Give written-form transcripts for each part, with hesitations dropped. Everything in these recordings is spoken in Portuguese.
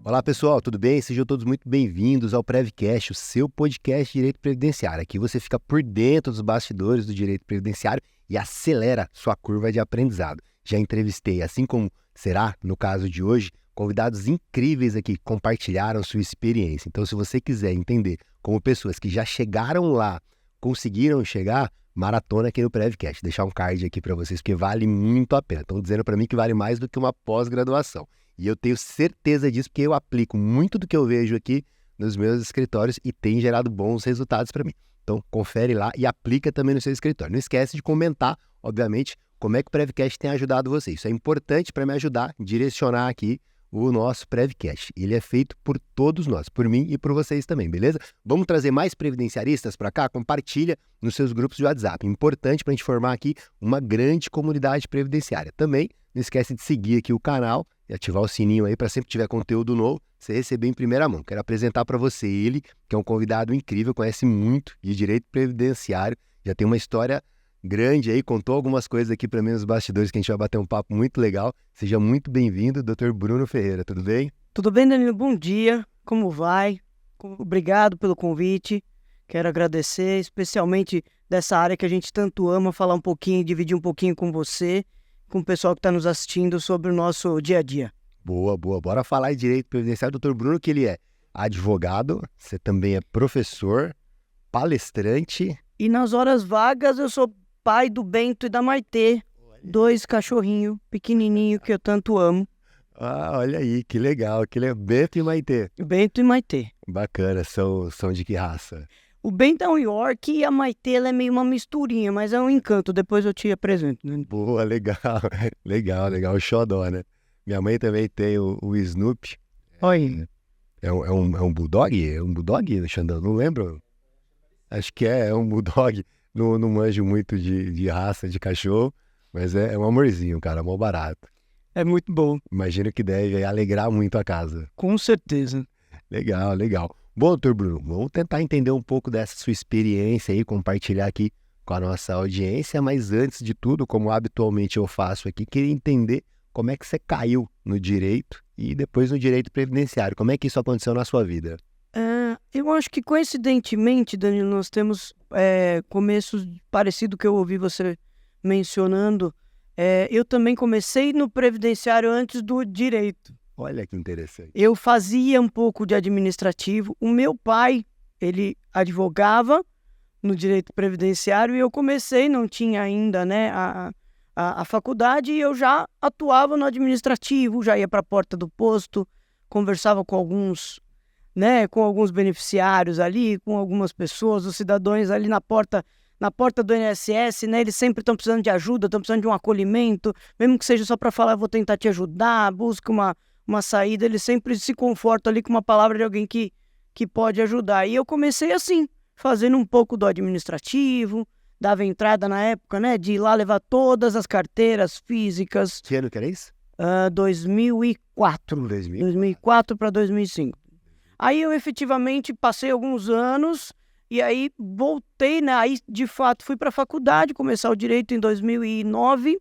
Olá pessoal, tudo bem? Sejam todos muito bem-vindos ao Prevcast, o seu podcast de Direito Previdenciário. Aqui você fica por dentro dos bastidores do Direito Previdenciário e acelera sua curva de aprendizado. Já entrevistei, assim como será no caso de hoje, convidados incríveis aqui que compartilharam sua experiência. Então, se você quiser entender como pessoas que já chegaram lá conseguiram chegar, maratona aqui no Prevcast. Deixar um card aqui para vocês, porque vale muito a pena. Estão dizendo para mim que vale mais do que uma pós-graduação. E eu tenho certeza disso, porque eu aplico muito do que eu vejo aqui nos meus escritórios e tem gerado bons resultados para mim. Então, confere lá e aplica também no seu escritório. Não esquece de comentar, obviamente, como é que o Prevcast tem ajudado você. Isso é importante para me ajudar a direcionar aqui o nosso Prevcast. Ele é feito por todos nós, por mim e por vocês também, beleza? Vamos trazer mais previdenciaristas para cá? Compartilha nos seus grupos de WhatsApp. Importante para a gente formar aqui uma grande comunidade previdenciária. Também não esquece de seguir aqui o canal e ativar o sininho aí para sempre que tiver conteúdo novo, você receber em primeira mão. Quero apresentar para você ele, que é um convidado incrível, conhece muito de direito previdenciário, já tem uma história grande aí, contou algumas coisas aqui para mim nos bastidores que a gente vai bater um papo muito legal. Seja muito bem-vindo, Dr. Bruno Ferreira, tudo bem? Tudo bem, Danilo? Bom dia, como vai? Obrigado pelo convite, quero agradecer, especialmente dessa área que a gente tanto ama, falar um pouquinho, dividir um pouquinho com você, com o pessoal que está nos assistindo sobre o nosso dia a dia. Boa. Bora falar de direito previdenciário. Dr. Bruno, que ele é advogado, você também é professor, palestrante. E nas horas vagas eu sou pai do Bento e da Maitê, 2 cachorrinhos pequenininhos que eu tanto amo. Ah, olha aí, que legal, Bento e Maitê. Bento e Maitê. Bacana, são de que raça? O Bento é um York e a Maitê ela é meio uma misturinha, mas é um encanto, depois eu te apresento. Né? Boa, legal, o xodó, né? Minha mãe também tem o Snoopy. Olha. É um bulldog? É um bulldog, Xandão? Não lembro. Acho que é um bulldog. Não manjo muito de raça de cachorro, mas é um amorzinho, cara, mó barato. É muito bom. Imagino que deve alegrar muito a casa. Com certeza. Legal. Bom, doutor Bruno, vamos tentar entender um pouco dessa sua experiência aí, compartilhar aqui com a nossa audiência, mas antes de tudo, como habitualmente eu faço aqui, queria entender como é que você caiu no direito e depois no direito previdenciário. Como é que isso aconteceu na sua vida? Eu acho que coincidentemente, Danilo, nós temos começos parecido que eu ouvi você mencionando. Eu também comecei no previdenciário antes do direito. Olha que interessante. Eu fazia um pouco de administrativo. O meu pai, ele advogava no direito previdenciário e eu comecei, não tinha ainda, né, a faculdade e eu já atuava no administrativo, já ia para a porta do posto, conversava com alguns beneficiários ali, com algumas pessoas, os cidadãos ali na porta do INSS, né, eles sempre estão precisando de ajuda, estão precisando de um acolhimento, mesmo que seja só para falar, eu vou tentar te ajudar, busca uma saída, eles sempre se confortam ali com uma palavra de alguém que pode ajudar. E eu comecei assim, fazendo um pouco do administrativo, dava entrada na época, né, de ir lá levar todas as carteiras físicas. Que ano que era isso? 2004. 2004 para 2005. Aí eu efetivamente passei alguns anos e aí voltei, né, aí de fato fui para a faculdade, começar o direito em 2009.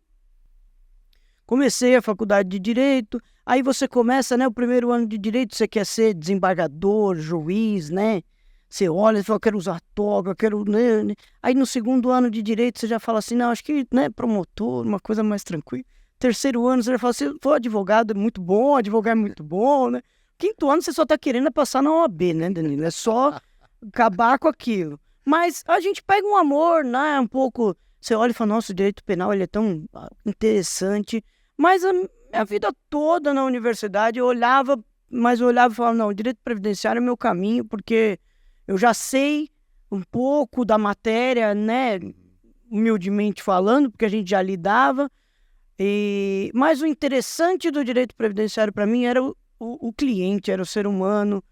Comecei a faculdade de Direito, aí você começa, né, o primeiro ano de Direito, você quer ser desembargador, juiz, né? Você olha e fala, eu quero usar toga, eu quero... Né? Aí no segundo ano de Direito você já fala assim, não, acho que, né, promotor, uma coisa mais tranquila. Terceiro ano você já fala assim, pô, advogado é muito bom, advogar é muito bom, né? Quinto ano você só tá querendo passar na OAB, né, Danilo? É só acabar com aquilo. Mas a gente pega um amor, né, um pouco... Você olha e fala, nossa, o direito penal ele é tão interessante... Mas a minha vida toda na universidade eu olhava e falava, não, o direito previdenciário é meu caminho, porque eu já sei um pouco da matéria, né, humildemente falando, porque a gente já lidava. Mas o interessante do direito previdenciário para mim era o cliente, era o ser humano,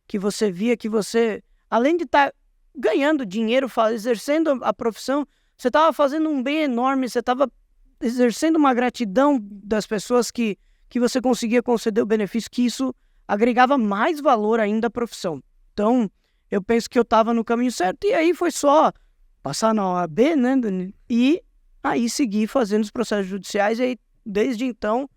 que você via que você, além de estar ganhando dinheiro, exercendo a profissão, você estava fazendo um bem enorme, você estava exercendo uma gratidão das pessoas que você conseguia conceder o benefício, que isso agregava mais valor ainda à profissão. Então, eu penso que eu estava no caminho certo, e aí foi só passar na OAB, né, e aí seguir fazendo os processos judiciais, e aí, desde então,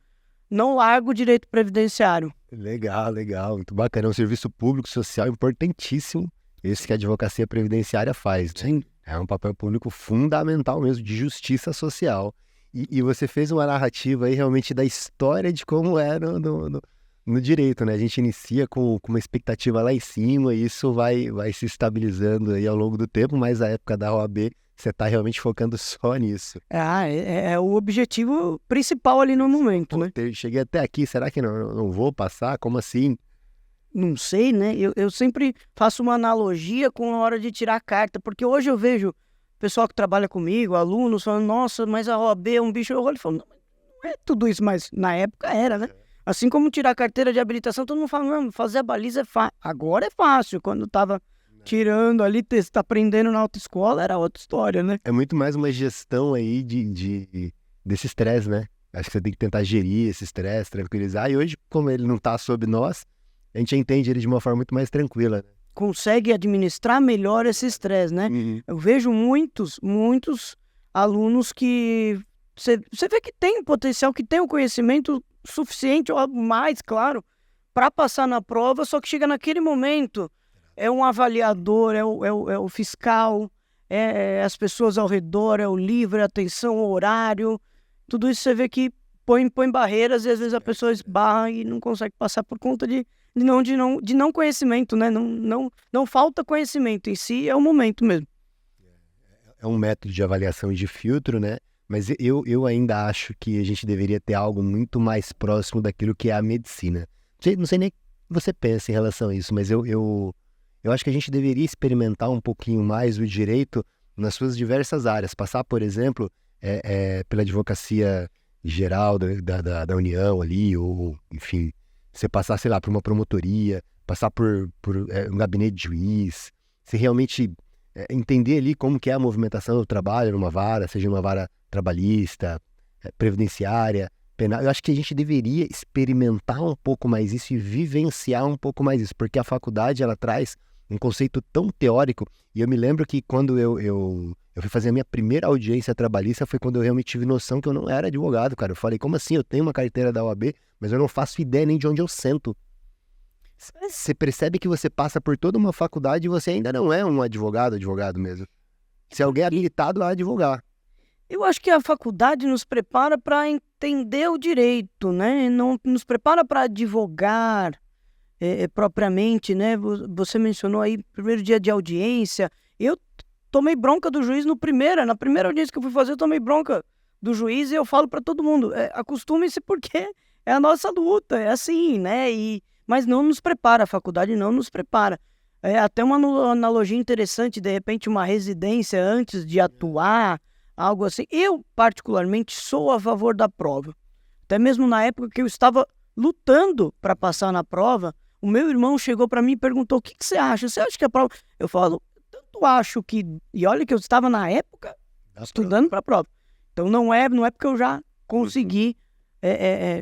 não largo o direito previdenciário. Legal, muito bacana. É um serviço público social importantíssimo, esse que a advocacia previdenciária faz, né? Sim. É um papel público fundamental mesmo, de justiça social. E você fez uma narrativa aí realmente da história de como é no direito, né? A gente inicia com uma expectativa lá em cima e isso vai se estabilizando aí ao longo do tempo, mas a época da OAB, você está realmente focando só nisso. É o objetivo principal ali no momento, né? Cheguei até aqui, será que não vou passar? Como assim? Não sei, né? Eu sempre faço uma analogia com a hora de tirar a carta, porque hoje eu vejo pessoal que trabalha comigo, alunos, falando, nossa, mas a OAB é um bicho. Eu olho e falo, não é tudo isso, mas na época era, né? Assim como tirar a carteira de habilitação, todo mundo fala, não, fazer a baliza é fácil. Agora é fácil. Quando tava tirando ali, tá aprendendo na autoescola, era outra história, né? É muito mais uma gestão aí desse estresse, né? Acho que você tem que tentar gerir esse estresse, tranquilizar. E hoje, como ele não tá sob nós, a gente entende ele de uma forma muito mais tranquila, né? Consegue administrar melhor esse estresse, né? Uhum. Eu vejo muitos alunos que você vê que tem o potencial, que tem o conhecimento suficiente ou mais, claro, para passar na prova, só que chega naquele momento, é um avaliador, é o fiscal, as pessoas ao redor, é o livro, é a atenção, o horário, tudo isso você vê que põe barreiras e às vezes a pessoa esbarra e não consegue passar por conta de não conhecimento, né? Não falta conhecimento, em si é o momento mesmo. É um método de avaliação e de filtro, né? Mas eu ainda acho que a gente deveria ter algo muito mais próximo daquilo que é a medicina. Não sei nem o que você pensa em relação a isso, mas eu acho que a gente deveria experimentar um pouquinho mais o direito nas suas diversas áreas. Passar, por exemplo, pela advocacia geral da União ali, ou, enfim, você passar, sei lá, por uma promotoria, passar por um gabinete de juiz, você realmente entender ali como que é a movimentação do trabalho numa vara, seja uma vara trabalhista, previdenciária, penal. Eu acho que a gente deveria experimentar um pouco mais isso e vivenciar um pouco mais isso, porque a faculdade, ela traz um conceito tão teórico, e eu me lembro que quando eu fui fazer a minha primeira audiência trabalhista, foi quando eu realmente tive noção que eu não era advogado, cara. Eu falei, como assim? Eu tenho uma carteira da OAB, mas eu não faço ideia nem de onde eu sento. Você percebe que você passa por toda uma faculdade e você ainda não é um advogado mesmo. Se alguém é habilitado a advogar. Eu acho que a faculdade nos prepara para entender o direito, né? Não nos prepara para advogar propriamente, né? Você mencionou aí primeiro dia de audiência. Eu tomei bronca do juiz na primeira audiência que eu fui fazer, eu tomei bronca do juiz e eu falo para todo mundo, acostume-se porque é a nossa luta, é assim, né? Mas não nos prepara, a faculdade não nos prepara. É até uma analogia interessante, de repente uma residência antes de atuar, algo assim. Eu, particularmente, sou a favor da prova. Até mesmo na época que eu estava lutando para passar na prova, o meu irmão chegou para mim e perguntou, o que você acha? Você acha que a prova... Eu falo, tanto acho que... E olha que eu estava na época estudando para a prova. Então não é porque eu já consegui,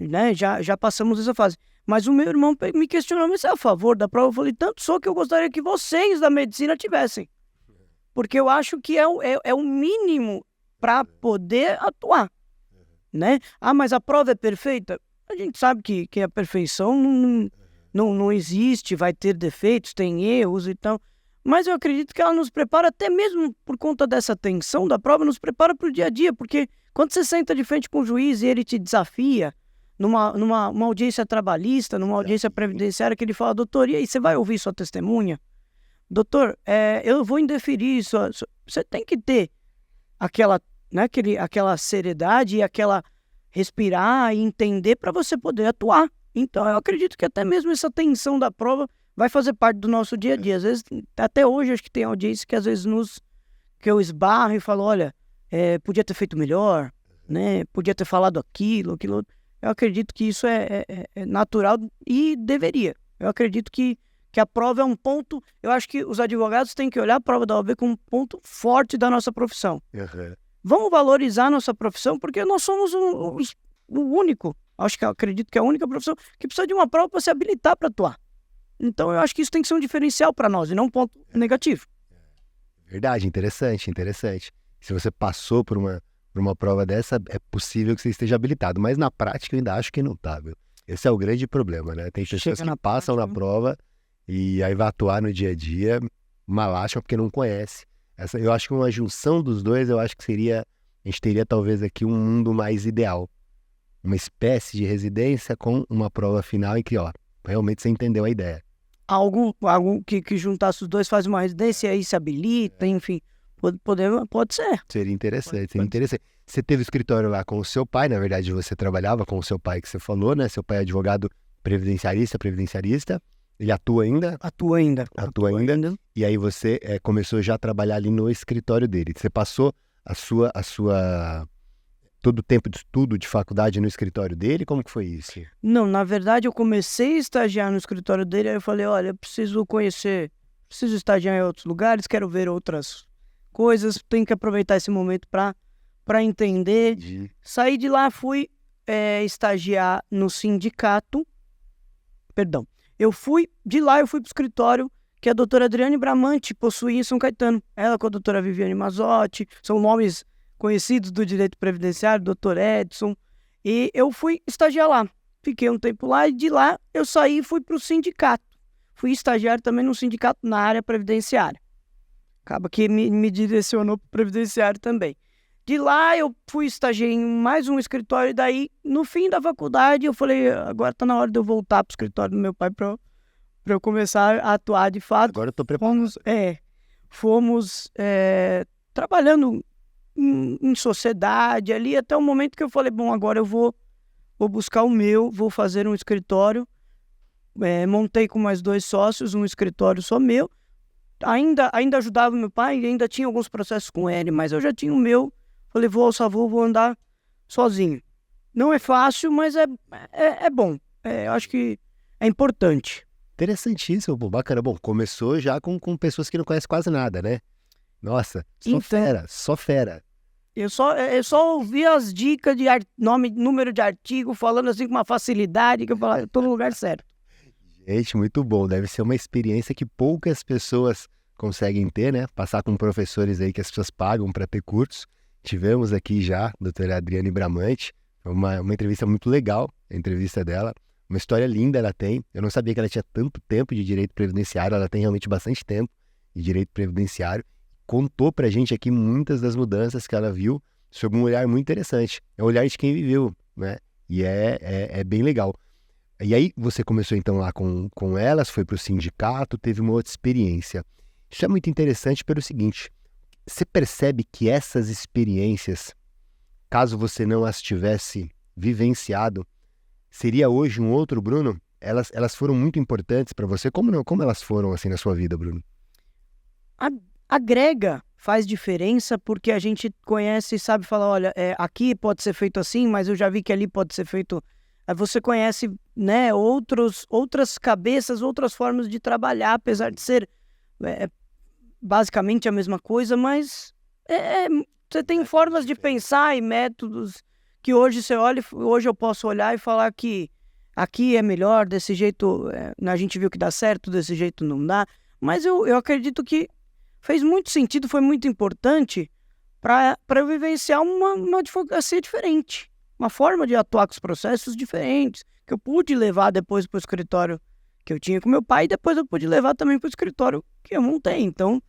né? Já passamos essa fase. Mas o meu irmão me questionou, mas você é a favor da prova? Eu falei, tanto sou que eu gostaria que vocês da medicina tivessem. Porque eu acho que é o mínimo para poder atuar, né? Ah, mas a prova é perfeita? A gente sabe que a perfeição não existe, vai ter defeitos, tem erros e tal. Mas eu acredito que ela nos prepara, até mesmo por conta dessa tensão da prova, nos prepara para o dia a dia. Porque quando você senta de frente com o juiz e ele te desafia, numa audiência trabalhista, numa audiência previdenciária, que ele fala, doutor, e aí, você vai ouvir sua testemunha? Doutor, eu vou indeferir isso. Você tem que ter aquela seriedade e aquela respirar e entender para você poder atuar. Então, eu acredito que até mesmo essa tensão da prova vai fazer parte do nosso dia a dia. Às vezes, até hoje, acho que tem audiência que às vezes que eu esbarro e falo, olha, podia ter feito melhor, né? Podia ter falado aquilo. Eu acredito que isso é natural e deveria. Eu acredito que a prova é um ponto... Eu acho que os advogados têm que olhar a prova da OAB como um ponto forte da nossa profissão. Uhum. vamos valorizar a nossa profissão, porque nós somos o único, acredito que é a única profissão que precisa de uma prova para se habilitar para atuar. Então eu acho que isso tem que ser um diferencial para nós e não um ponto negativo. Verdade, interessante. Se você passou por uma prova dessa, é possível que você esteja habilitado, mas na prática eu ainda acho que não tá, viu? Esse é o grande problema, né? Tem pessoas que passam na prova e aí vai atuar no dia a dia, mal acham porque não conhece. Eu acho que uma junção dos dois, eu acho que a gente teria talvez aqui um mundo mais ideal. Uma espécie de residência com uma prova final em que, realmente você entendeu a ideia. Algo que juntasse os dois, faz uma residência e aí se habilita, enfim. Pode ser. Seria interessante. Você teve escritório lá com o seu pai, na verdade você trabalhava com o seu pai que você falou, né? Seu pai é advogado previdenciarista. Ele atua ainda? Atua ainda. E aí você começou já a trabalhar ali no escritório dele. Você passou todo o tempo de estudo de faculdade no escritório dele? Como que foi isso? Não, na verdade eu comecei a estagiar no escritório dele, aí eu falei, olha, eu preciso estagiar em outros lugares, quero ver outras coisas, tenho que aproveitar esse momento para entender. Entendi. Saí de lá, fui estagiar no sindicato, eu fui para o escritório que a doutora Adriane Bramante possuía em São Caetano. Ela com a doutora Viviane Mazotti, são nomes conhecidos do direito previdenciário, doutor Edson, e eu fui estagiar lá. Fiquei um tempo lá e de lá eu saí e fui para o sindicato. Fui estagiar também no sindicato na área previdenciária. Acaba que me direcionou para o previdenciário também. De lá eu fui estagiar em mais um escritório e daí, no fim da faculdade, eu falei, agora está na hora de eu voltar para o escritório do meu pai para eu começar a atuar de fato. Agora eu estou preparado. Fomos trabalhando em sociedade ali, até o momento que eu falei, bom, agora eu vou buscar o meu, vou fazer um escritório, montei com mais 2 sócios, um escritório só meu, ainda ajudava meu pai, ainda tinha alguns processos com ele, mas eu já tinha o meu, falei, vou andar sozinho. Não é fácil, mas é bom, eu acho que é importante. Interessantíssimo, bacana. Bom, começou já com pessoas que não conhecem quase nada, né? Nossa, só fera. Eu só ouvi as dicas de número de artigo, falando assim com uma facilidade, que eu falava, eu tô no lugar certo. Gente, muito bom. Deve ser uma experiência que poucas pessoas conseguem ter, né? Passar com professores aí que as pessoas pagam para ter cursos. Tivemos aqui já a doutora Adriane Bramante. Foi uma entrevista muito legal, a entrevista dela. Uma história linda ela tem. Eu não sabia que ela tinha tanto tempo de direito previdenciário. Ela tem realmente bastante tempo de direito previdenciário. Contou pra gente aqui muitas das mudanças que ela viu sob um olhar muito interessante. É o olhar de quem viveu, né? E é bem legal. E aí você começou então lá com elas, foi pro sindicato, teve uma outra experiência. Isso é muito interessante pelo seguinte, você percebe que essas experiências, caso você não as tivesse vivenciado, seria hoje um outro Bruno? Elas foram muito importantes para você? Como elas foram assim na sua vida, Bruno? Agrega, faz diferença, porque a gente conhece e sabe falar, olha, aqui pode ser feito assim, mas eu já vi que ali pode ser feito... Você conhece, né, outras cabeças, outras formas de trabalhar, apesar de ser basicamente a mesma coisa, mas você tem formas de pensar e métodos que hoje você olha, hoje eu posso olhar e falar que aqui é melhor, desse jeito a gente viu que dá certo, desse jeito não dá, mas eu acredito que fez muito sentido, foi muito importante para eu vivenciar uma advocacia diferente, uma forma de atuar com os processos diferentes, que eu pude levar depois para o escritório que eu tinha com meu pai, e depois eu pude levar também para o escritório que eu montei. Então,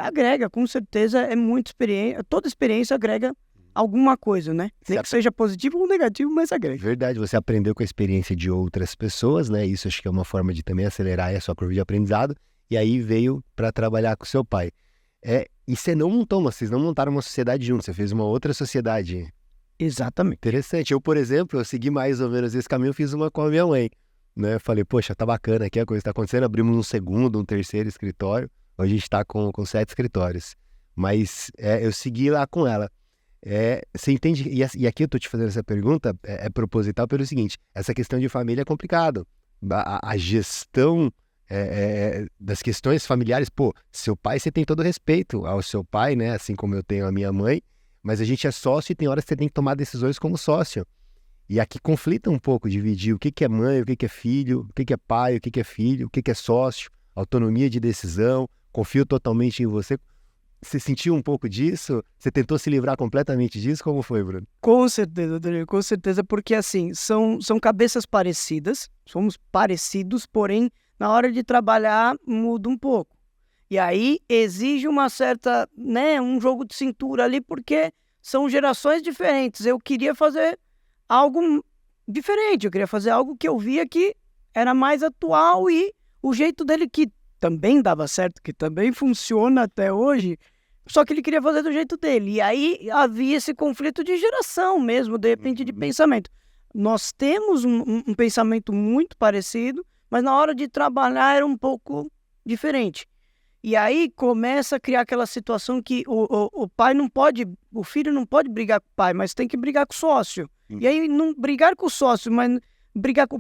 agrega, com certeza, é muita experiência, toda experiência agrega alguma coisa, né? Nem que seja positivo ou negativo, mas agrega. Verdade, você aprendeu com a experiência de outras pessoas, né? Isso acho que é uma forma de também acelerar a sua curva de aprendizado. E aí veio para trabalhar com seu pai. E você não montou, vocês não montaram uma sociedade juntos, você fez uma outra sociedade. Exatamente. Interessante. Eu, por exemplo, eu segui mais ou menos esse caminho, eu fiz uma com a minha mãe. Né? Falei, poxa, tá bacana aqui, a coisa tá acontecendo. Abrimos um segundo, um terceiro escritório. Hoje a gente tá com 7 escritórios. Mas eu segui lá com ela. Você entende? E aqui eu tô te fazendo essa pergunta, é proposital pelo seguinte, essa questão de família é complicado. A gestão das questões familiares, pô, seu pai, você tem todo respeito ao seu pai, né? Assim como eu tenho a minha mãe, mas a gente é sócio e tem horas que você tem que tomar decisões como sócio. E aqui conflita um pouco, dividir o que é mãe, o que é filho, o que é pai, o que é filho, o que é sócio, autonomia de decisão, confio totalmente em você. Você sentiu um pouco disso? Você tentou se livrar completamente disso? Como foi, Bruno? Com certeza, Danilo, com certeza, porque assim, são cabeças parecidas, somos parecidos, porém, na hora de trabalhar, muda um pouco. E aí, exige uma certa, né, um jogo de cintura ali, porque são gerações diferentes. Eu queria fazer algo diferente, eu queria fazer algo que eu via que era mais atual e o jeito dele que também dava certo, que também funciona até hoje, só que ele queria fazer do jeito dele. E aí havia esse conflito de geração mesmo, de repente, de pensamento. Nós temos um pensamento muito parecido, mas na hora de trabalhar era um pouco diferente. E aí começa a criar aquela situação que o pai não pode, o filho não pode brigar com o pai, mas tem que brigar com o sócio. E aí não brigar com o sócio, mas brigar com...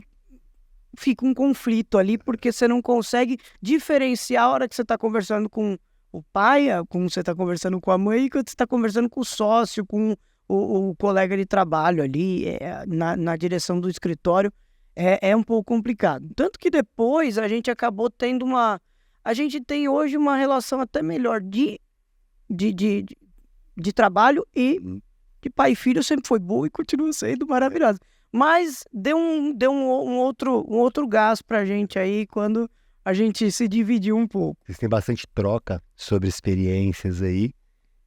Fica um conflito ali, porque você não consegue diferenciar a hora que você está conversando com o pai, como você está conversando com a mãe, e quando você está conversando com o sócio, com o colega de trabalho ali, na direção do escritório, é um pouco complicado. Tanto que depois a gente acabou tendo a gente tem hoje uma relação até melhor de trabalho e de pai e filho sempre foi boa e continua sendo maravilhosa. Mas deu um outro gás pra gente aí quando a gente se dividiu um pouco. Vocês têm bastante troca sobre experiências aí,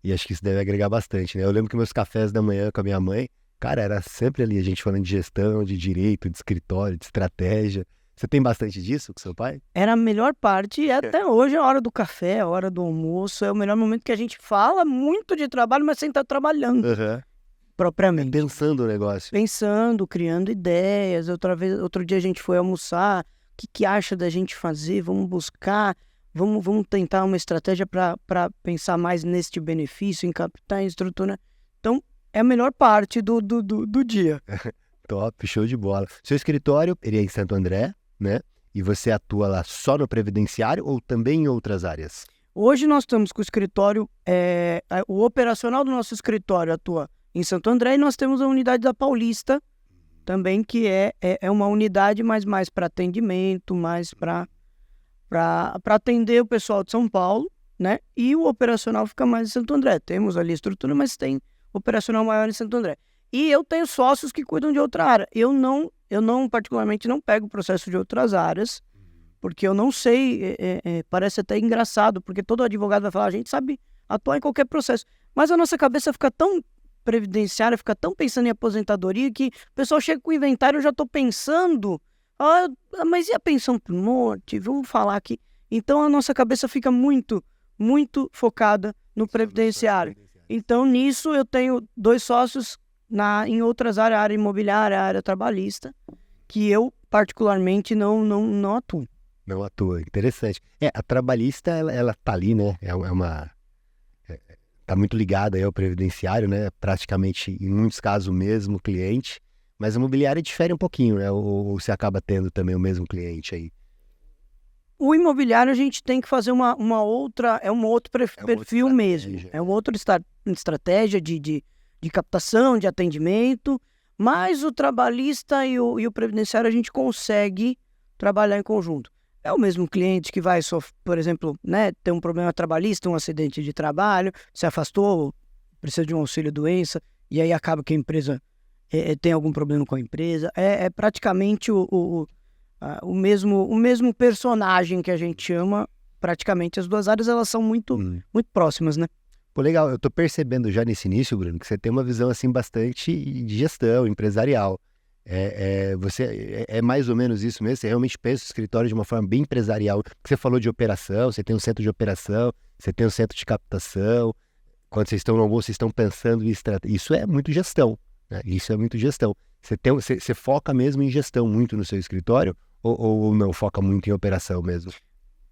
e acho que isso deve agregar bastante, né? Eu lembro que meus cafés da manhã com a minha mãe, cara, era sempre ali a gente falando de gestão, de direito, de escritório, de estratégia. Você tem bastante disso com seu pai? Era a melhor parte, e até hoje é a hora do café, a hora do almoço, é o melhor momento que a gente fala muito de trabalho, mas sem estar trabalhando propriamente. Pensando o negócio. Pensando, criando ideias. Outro dia a gente foi almoçar, o que acha da gente fazer? Vamos buscar, vamos tentar uma estratégia para pensar mais neste benefício, em captar, em estrutura. Então, é a melhor parte do dia. Top, show de bola. Seu escritório, ele é em Santo André, né? E você atua lá só no previdenciário ou também em outras áreas? Hoje nós estamos com o escritório, o operacional do nosso escritório atua em Santo André e nós temos a unidade da Paulista também, que é uma unidade mais para atendimento, mais para atender o pessoal de São Paulo, né? E o operacional fica mais em Santo André. Temos ali a estrutura, mas tem operacional maior em Santo André. E eu tenho sócios que cuidam de outra área. Eu não particularmente não pego o processo de outras áreas, porque eu não sei, parece até engraçado, porque todo advogado vai falar, a gente sabe atuar em qualquer processo. Mas a nossa cabeça fica tão previdenciária, fica tão pensando em aposentadoria, que o pessoal chega com o inventário, eu já estou pensando, mas e a pensão por morte? Vamos falar aqui. Então a nossa cabeça fica muito, muito focada no previdenciário. Então nisso eu tenho 2 sócios em outras áreas, área imobiliária, área trabalhista, que eu particularmente não atuo. Não atua, interessante. A trabalhista, ela tá ali, né? Tá muito ligada aí ao previdenciário, né? Praticamente, em muitos casos, o mesmo cliente. Mas a imobiliária difere um pouquinho, né? Ou você acaba tendo também o mesmo cliente aí? O imobiliário a gente tem que fazer uma outra, um outro perfil mesmo. É uma outra estratégia de captação, de atendimento, mas o trabalhista e o previdenciário a gente consegue trabalhar em conjunto. É o mesmo cliente que vai, por exemplo, né, ter um problema trabalhista, um acidente de trabalho, se afastou, precisa de um auxílio-doença, e aí acaba que a empresa tem algum problema com a empresa. É praticamente o mesmo personagem que a gente chama. Praticamente as 2 áreas elas são muito próximas, né? Pô, legal, eu tô percebendo já nesse início, Bruno, que você tem uma visão assim bastante de gestão empresarial. Você é mais ou menos isso mesmo? Você realmente pensa o escritório de uma forma bem empresarial? Você falou de operação, você tem um centro de operação, você tem um centro de captação. Quando vocês estão no almoço, vocês estão pensando em estratégia. Isso é muito gestão, né? Isso é muito gestão. Você foca mesmo em gestão muito no seu escritório ou não foca muito em operação mesmo?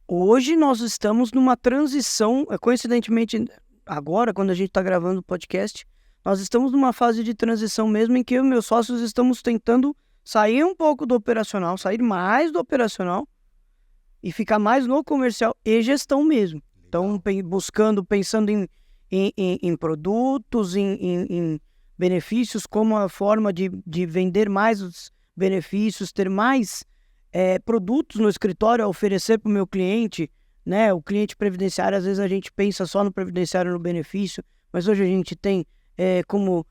Hoje nós estamos numa transição, coincidentemente agora, quando a gente está gravando o podcast, nós estamos numa fase de transição mesmo em que eu e meus sócios estamos tentando sair um pouco do operacional, sair mais do operacional e ficar mais no comercial e gestão mesmo. Então, pensando em produtos, em benefícios, como a forma de vender mais os benefícios, ter mais produtos no escritório a oferecer para o meu cliente, né? O cliente previdenciário, às vezes a gente pensa só no previdenciário, no benefício, mas hoje a gente tem como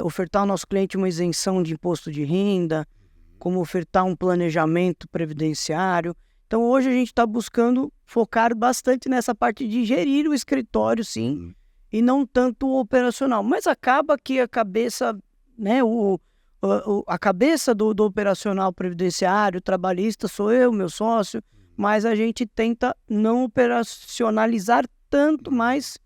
ofertar ao nosso cliente uma isenção de imposto de renda, como ofertar um planejamento previdenciário. Então, hoje a gente está buscando focar bastante nessa parte de gerir o escritório, sim, e não tanto o operacional. Mas acaba que a cabeça, né, a cabeça do operacional previdenciário, trabalhista, sou eu, meu sócio, mas a gente tenta não operacionalizar tanto mais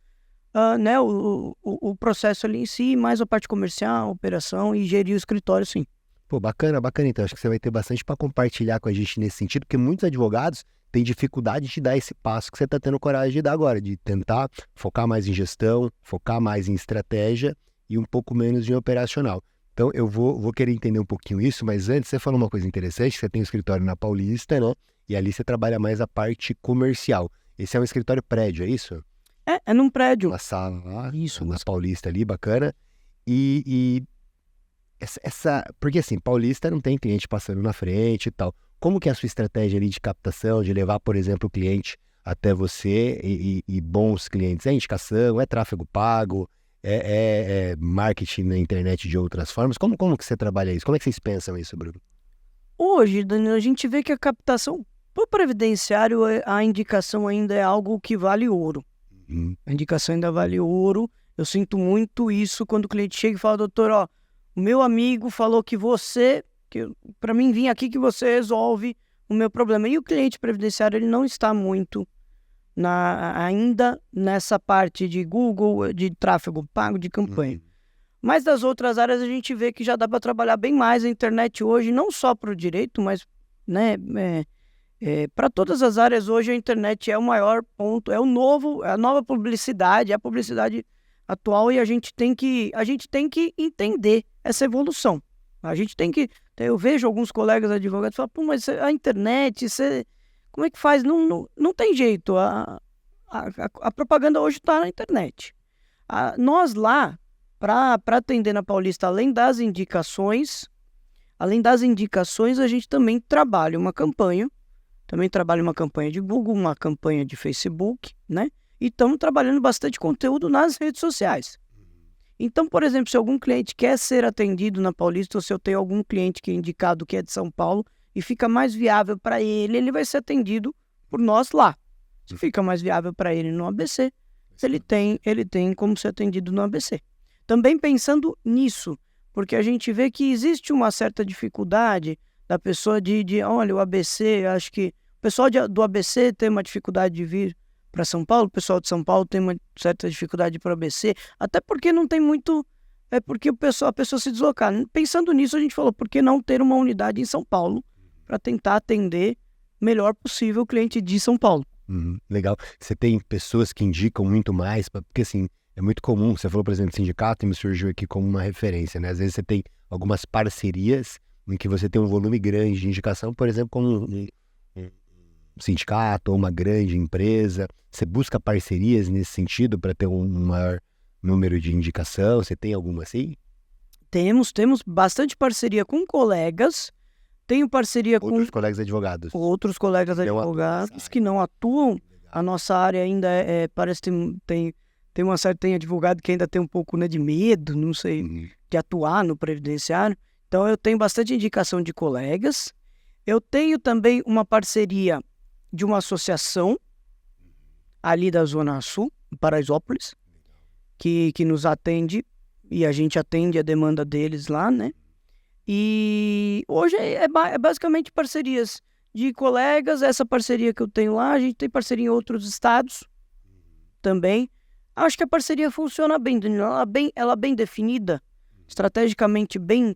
né, o processo ali em si, mais a parte comercial, operação e gerir o escritório, sim. Pô, bacana, bacana. Então, acho que você vai ter bastante para compartilhar com a gente nesse sentido, porque muitos advogados têm dificuldade de dar esse passo que você está tendo coragem de dar agora, de tentar focar mais em gestão, focar mais em estratégia e um pouco menos em operacional. Então, eu vou querer entender um pouquinho isso, mas antes você falou uma coisa interessante, você tem um escritório na Paulista, né? E ali você trabalha mais a parte comercial. Esse é um escritório prédio, é isso? É num prédio. Uma sala lá, Isso, na Paulista ali, bacana. E porque assim, Paulista não tem cliente passando na frente e tal. Como que é a sua estratégia ali de captação, de levar, por exemplo, o cliente até você e bons clientes? É indicação, é tráfego pago, é marketing na internet de outras formas? Como que você trabalha isso? Como é que vocês pensam isso, Bruno? Hoje, Danilo, a gente vê que a captação para o previdenciário, a indicação ainda é algo que vale ouro. A indicação ainda vale ouro. Eu sinto muito isso quando o cliente chega e fala, doutor, ó, o meu amigo falou que para mim vir aqui que você resolve o meu problema. E o cliente previdenciário, ele não está muito ainda nessa parte de Google, de tráfego pago, de campanha. Mas das outras áreas a gente vê que já dá para trabalhar bem mais a internet hoje, não só para o direito, mas né, para todas as áreas hoje a internet é o maior ponto, é a nova publicidade, é a publicidade atual, e a gente tem que entender essa evolução. A gente tem que... Eu vejo alguns colegas advogados falam, pô, mas a internet, como é que faz? Não tem jeito, a propaganda hoje está na internet. Nós lá, para atender na Paulista, além das indicações, a gente também trabalha uma campanha, de Google, uma campanha de Facebook, né? E estamos trabalhando bastante conteúdo nas redes sociais. Então, por exemplo, se algum cliente quer ser atendido na Paulista, ou se eu tenho algum cliente que é indicado que é de São Paulo e fica mais viável para ele, ele vai ser atendido por nós lá. Se fica mais viável para ele no ABC, ele tem como ser atendido no ABC. Também pensando nisso, porque a gente vê que existe uma certa dificuldade da pessoa olha, o ABC, acho que o pessoal do ABC tem uma dificuldade de vir para São Paulo, o pessoal de São Paulo tem uma certa dificuldade para o ABC, até porque não tem muito, porque a pessoa se deslocar. Pensando nisso, a gente falou, por que não ter uma unidade em São Paulo para tentar atender melhor possível o cliente de São Paulo? Legal. Você tem pessoas que indicam muito mais, porque assim, é muito comum, você falou, por exemplo, sindicato, e me surgiu aqui como uma referência, né? Às vezes você tem algumas parcerias em que você tem um volume grande de indicação, por exemplo, como um sindicato ou uma grande empresa. Você busca parcerias nesse sentido para ter um maior número de indicação? Você tem alguma assim? Temos bastante parceria com colegas. Tenho parceria com outros colegas advogados. Outros colegas advogados que não atuam. A nossa área ainda parece que tem uma certa... Tem advogado que ainda tem um pouco, né, de medo, não sei, de atuar no previdenciário. Então eu tenho bastante indicação de colegas. Eu tenho também uma parceria de uma associação ali da Zona Sul, em Paraisópolis, que nos atende, e a gente atende a demanda deles lá, né? E hoje é basicamente parcerias de colegas. Essa parceria que eu tenho lá, a gente tem parceria em outros estados também. Acho que a parceria funciona bem, Danilo. Ela bem definida, estrategicamente bem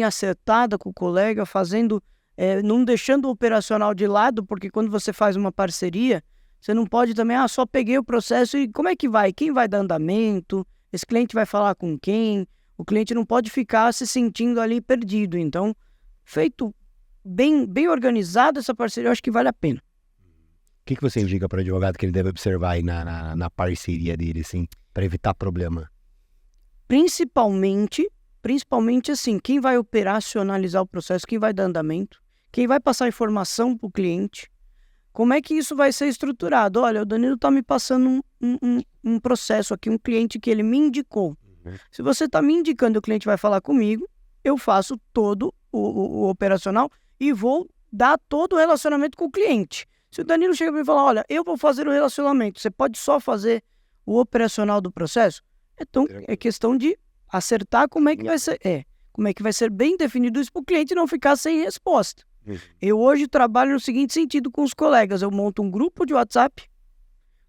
acertada com o colega, fazendo... não deixando o operacional de lado, porque quando você faz uma parceria, você não pode também, só peguei o processo e como é que vai? Quem vai dar andamento? Esse cliente vai falar com quem? O cliente não pode ficar se sentindo ali perdido. Então, feito bem organizado essa parceria, eu acho que vale a pena. O que você indica para o advogado que ele deve observar aí na parceria dele, assim, para evitar problema? Principalmente assim, quem vai operacionalizar o processo, quem vai dar andamento, quem vai passar informação para o cliente, como é que isso vai ser estruturado? Olha, o Danilo está me passando um processo aqui, um cliente que ele me indicou. Se você está me indicando, o cliente vai falar comigo, eu faço todo o operacional e vou dar todo o relacionamento com o cliente. Se o Danilo chega para mim e falar, olha, eu vou fazer o relacionamento, você pode só fazer o operacional do processo? Então, é questão de acertar como é que vai ser. Como é que vai ser bem definido isso para o cliente não ficar sem resposta. Eu hoje trabalho no seguinte sentido com os colegas. Eu monto um grupo de WhatsApp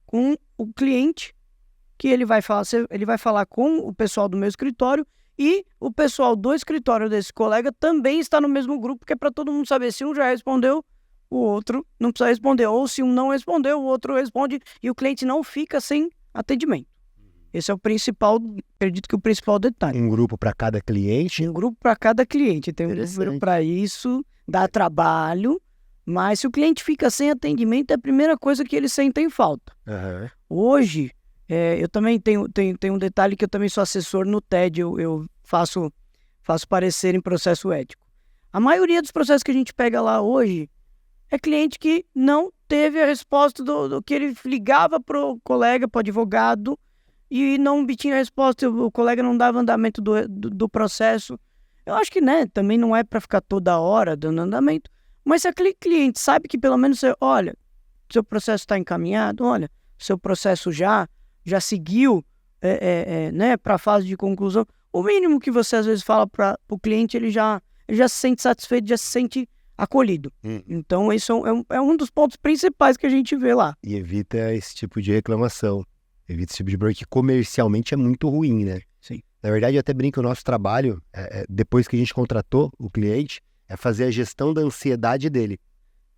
com o cliente, que ele vai falar com o pessoal do meu escritório e o pessoal do escritório desse colega também está no mesmo grupo, que é para todo mundo saber se um já respondeu, o outro não precisa responder. Ou se um não respondeu, o outro responde e o cliente não fica sem atendimento. Esse é o principal, acredito que o principal detalhe. Um grupo para cada cliente? Um grupo para cada cliente. Tem um número para isso, dá trabalho, mas se o cliente fica sem atendimento, é a primeira coisa que eles sentem falta. Hoje, eu também tenho um detalhe que eu também sou assessor no TED, eu faço parecer em processo ético. A maioria dos processos que a gente pega lá hoje é cliente que não teve a resposta do que ele ligava para o colega, para o advogado, e não obtinha resposta, o colega não dava andamento do processo. Eu acho que, também não é para ficar toda hora dando andamento, mas se aquele cliente sabe que pelo menos olha, seu processo está encaminhado, olha, seu processo já seguiu para a fase de conclusão, o mínimo que você às vezes fala para o cliente, ele já se sente satisfeito, já se sente acolhido. Então, isso é um dos pontos principais que a gente vê lá. E evita esse tipo de reclamação. Evita esse tipo de problema que comercialmente é muito ruim, né? Sim. Na verdade, eu até brinco que o nosso trabalho, depois que a gente contratou o cliente, é fazer a gestão da ansiedade dele.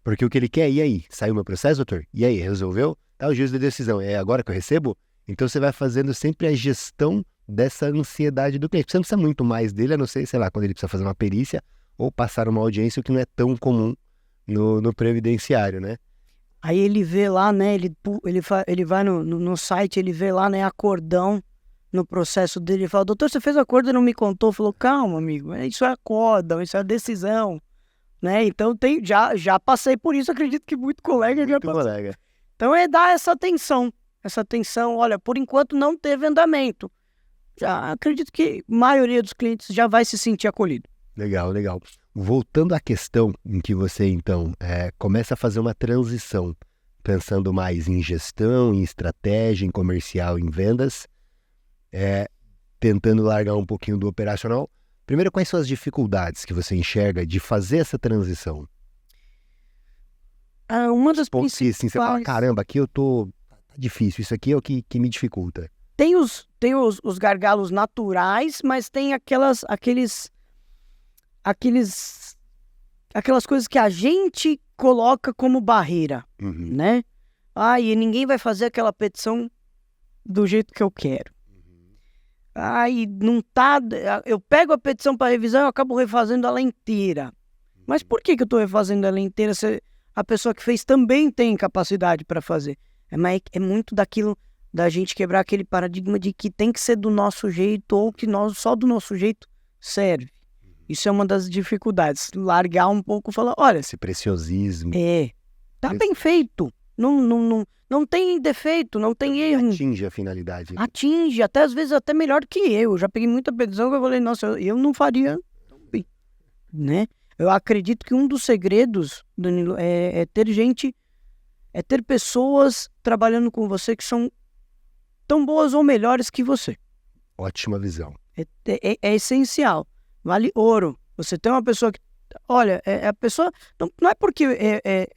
Porque o que ele quer, e aí? Saiu meu processo, doutor? E aí, resolveu? Tá o juízo de decisão. É agora que eu recebo? Então você vai fazendo sempre a gestão dessa ansiedade do cliente. Você não precisa muito mais dele, a não ser, sei lá, quando ele precisa fazer uma perícia ou passar uma audiência, o que não é tão comum no previdenciário, né? Aí ele vê lá, né, ele vai no site, ele vê lá, né, acordão no processo dele, ele fala, doutor, você fez acordo e não me contou? Falou, calma, amigo, isso é acórdão, isso é decisão, né, então já passei por isso, acredito que muito colega já passou. Então é dar essa atenção, olha, por enquanto não teve andamento, já acredito que a maioria dos clientes já vai se sentir acolhido. Legal. Voltando à questão em que você, então, começa a fazer uma transição, pensando mais em gestão, em estratégia, em comercial, em vendas, tentando largar um pouquinho do operacional. Primeiro, quais são as dificuldades que você enxerga de fazer essa transição? Uma das principais... Sim, você fala, caramba, aqui tá difícil, isso aqui é o que me dificulta. Tem os gargalos naturais, mas tem aquelas coisas que a gente coloca como barreira, né? E ninguém vai fazer aquela petição do jeito que eu quero. E não tá... Eu pego a petição para revisão e eu acabo refazendo ela inteira. Mas por que eu estou refazendo ela inteira se a pessoa que fez também tem capacidade para fazer? É muito daquilo da gente quebrar aquele paradigma de que tem que ser do nosso jeito ou que só do nosso jeito serve. Isso é uma das dificuldades. Largar um pouco e falar, olha... Esse preciosismo. Tá bem feito. Não tem defeito, não tem erro. Atinge a finalidade. Atinge, até às vezes até melhor que eu. Já peguei muita petição que eu falei, nossa, eu não faria tão bem. Né? Eu acredito que um dos segredos, Danilo, é ter pessoas trabalhando com você que são tão boas ou melhores que você. Ótima visão. É essencial. Vale ouro. Você tem uma pessoa que... Olha, a pessoa... Não é porque ele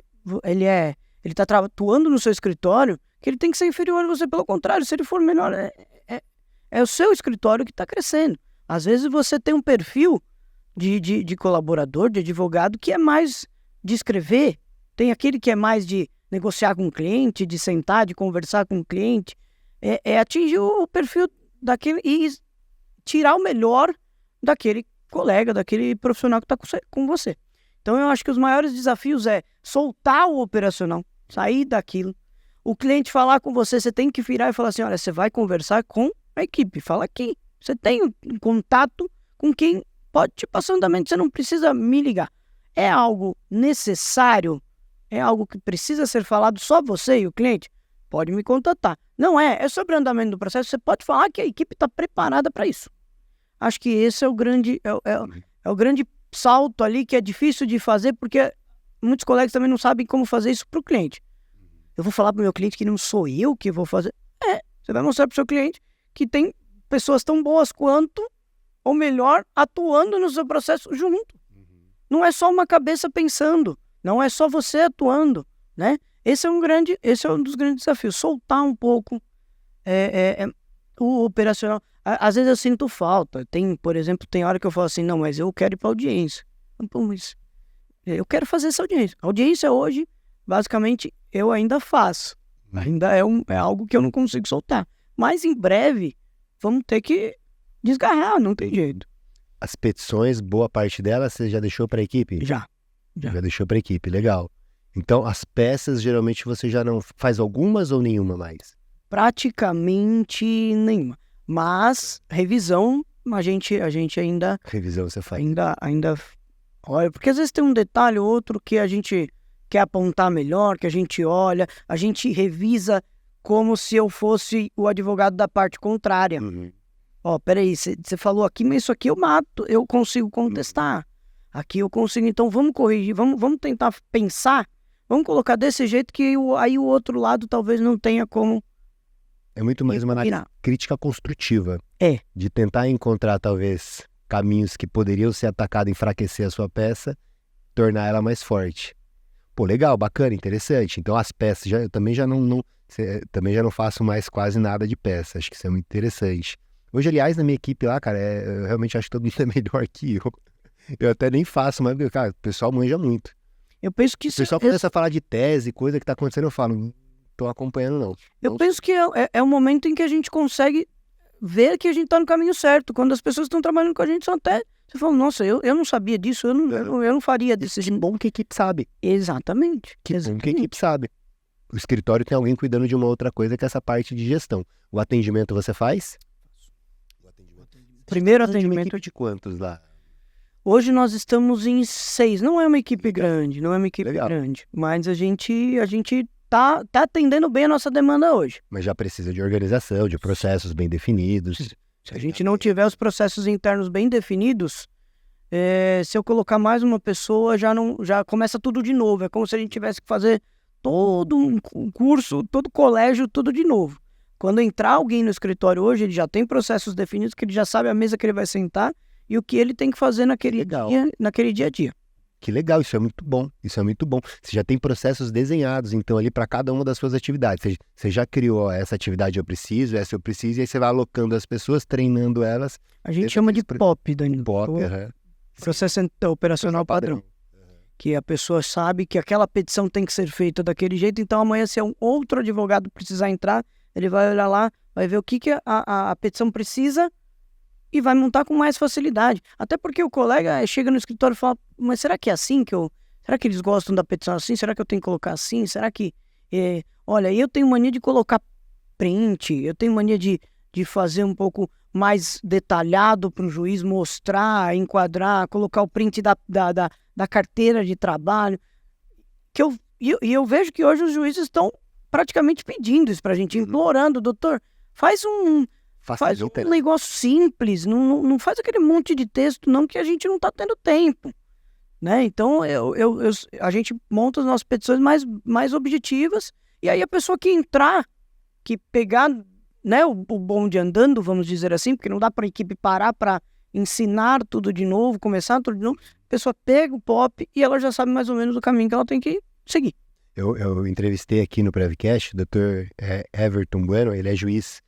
está atuando no seu escritório que ele tem que ser inferior a você. Pelo contrário, se ele for melhor, é o seu escritório que está crescendo. Às vezes você tem um perfil de colaborador, de advogado, que é mais de escrever. Tem aquele que é mais de negociar com o cliente, de sentar, de conversar com o cliente. Atingir o perfil daquele e tirar o melhor daquele colega, daquele profissional que está com você. Então eu acho que os maiores desafios é soltar o operacional, sair daquilo. o cliente falar com você, você tem que virar e falar assim, olha, você vai conversar com a equipe, fala aqui. Você tem um contato com quem pode te passar andamento, você não precisa me ligar. É algo necessário? É algo que precisa ser falado só você e o cliente? Pode me contatar. Não é sobre o andamento do processo, você pode falar que a equipe está preparada para isso. Acho que esse é o grande, é o grande salto ali que é difícil de fazer, porque muitos colegas também não sabem como fazer isso para o cliente. Eu vou falar para o meu cliente que não sou eu que vou fazer. Você vai mostrar para o seu cliente que tem pessoas tão boas quanto, ou melhor, atuando no seu processo junto. Não é só uma cabeça pensando, não é só você atuando, né? Esse é um dos grandes desafios, soltar um pouco o operacional. Às vezes eu sinto falta. Por exemplo, tem hora que eu falo assim, não, mas eu quero ir para audiência. Pô, mas eu quero fazer essa audiência. A audiência hoje, basicamente, eu ainda faço. Ainda é algo que eu não consigo soltar. Mas em breve, vamos ter que desgarrar, não tem jeito. As petições, boa parte delas, você já deixou para a equipe? Já. Já deixou para a equipe, legal. Então, as peças, geralmente, você já não faz algumas ou nenhuma mais? Praticamente nenhuma. Mas, revisão, a gente ainda... Revisão você faz? Ainda olha, porque às vezes tem um detalhe ou outro que a gente quer apontar melhor, que a gente olha, a gente revisa como se eu fosse o advogado da parte contrária. Peraí, você falou aqui, mas isso aqui eu consigo contestar. Aqui eu consigo, então vamos corrigir, vamos tentar pensar, vamos colocar desse jeito que aí o outro lado talvez não tenha como... É muito mais uma análise crítica construtiva. De tentar encontrar, talvez, caminhos que poderiam ser atacados, enfraquecer a sua peça, tornar ela mais forte. Pô, legal, bacana, interessante. Então as peças, eu também já não faço mais quase nada de peça. Acho que isso é muito interessante. Hoje, aliás, na minha equipe lá, cara, eu realmente acho que todo mundo é melhor que eu. Eu até nem faço, mas, cara, o pessoal manja muito. Eu penso que... O pessoal começa a falar de tese, coisa que tá acontecendo, eu falo... Tô acompanhando, não. Eu penso que é o momento em que a gente consegue ver que a gente tá no caminho certo. Quando as pessoas estão trabalhando com a gente, são até... Você fala, nossa, eu não sabia disso, eu não faria desse jeito. Que bom que a equipe sabe. Exatamente. Bom que a equipe sabe. O escritório tem alguém cuidando de uma outra coisa, que é essa parte de gestão. O atendimento você faz? Primeiro atendimento... de quantos lá? Hoje nós estamos em 6. Não é uma equipe grande, Legal. grande. Mas a gente tá atendendo bem a nossa demanda hoje. Mas já precisa de organização, de processos bem definidos. Se a gente não tiver os processos internos bem definidos, se eu colocar mais uma pessoa, já começa tudo de novo. É como se a gente tivesse que fazer todo um curso, todo colégio, tudo de novo. Quando entrar alguém no escritório hoje, ele já tem processos definidos, que ele já sabe a mesa que ele vai sentar e o que ele tem que fazer naquele dia a dia. Que legal, isso é muito bom, Você já tem processos desenhados, então, ali para cada uma das suas atividades. Você já criou, essa atividade eu preciso, essa eu preciso, e aí você vai alocando as pessoas, treinando elas. A gente chama de POP, Danilo. POP, Processo operacional padrão. Que a pessoa sabe que aquela petição tem que ser feita daquele jeito, então amanhã se um outro advogado precisar entrar, ele vai olhar lá, vai ver o que a petição precisa e vai montar com mais facilidade. Até porque o colega chega no escritório e fala, mas será que é assim que será que eles gostam da petição assim? Será que eu tenho que colocar assim? Será que... Olha, eu tenho mania de colocar print, eu tenho mania de fazer um pouco mais detalhado para o juiz mostrar, enquadrar, colocar o print da carteira de trabalho. E eu vejo que hoje os juízes estão praticamente pedindo isso para a gente, implorando, doutor, faz um negócio simples, não faz aquele monte de texto não, que a gente não está tendo tempo, né? Então a gente monta as nossas petições mais objetivas, e aí a pessoa que entrar, que pegar, né, o bonde andando, vamos dizer assim, porque não dá para a equipe parar para ensinar tudo de novo, começar tudo de novo, a pessoa pega o POP e ela já sabe mais ou menos o caminho que ela tem que seguir. Eu entrevistei aqui no Prevcast o Dr. Everton Bueno, ele é juiz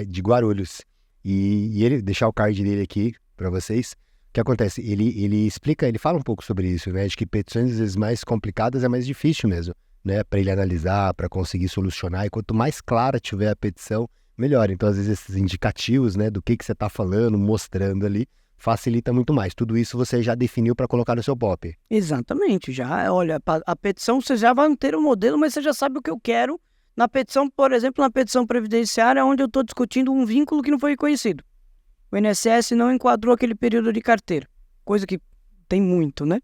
de Guarulhos, e ele, deixar o card dele aqui para vocês. O que acontece? Ele explica, ele fala um pouco sobre isso, né, de que petições às vezes mais complicadas é mais difícil mesmo, né, para ele analisar, para conseguir solucionar, e quanto mais clara tiver a petição, melhor. Então, às vezes, esses indicativos, né, do que você está falando, mostrando ali, facilita muito mais. Tudo isso você já definiu para colocar no seu POP. Exatamente. Já, olha, a petição você já vai ter o modelo, mas você já sabe o que eu quero Na petição, por exemplo, na petição previdenciária, onde eu estou discutindo um vínculo que não foi reconhecido. O INSS não enquadrou aquele período de carteira, coisa que tem muito, né?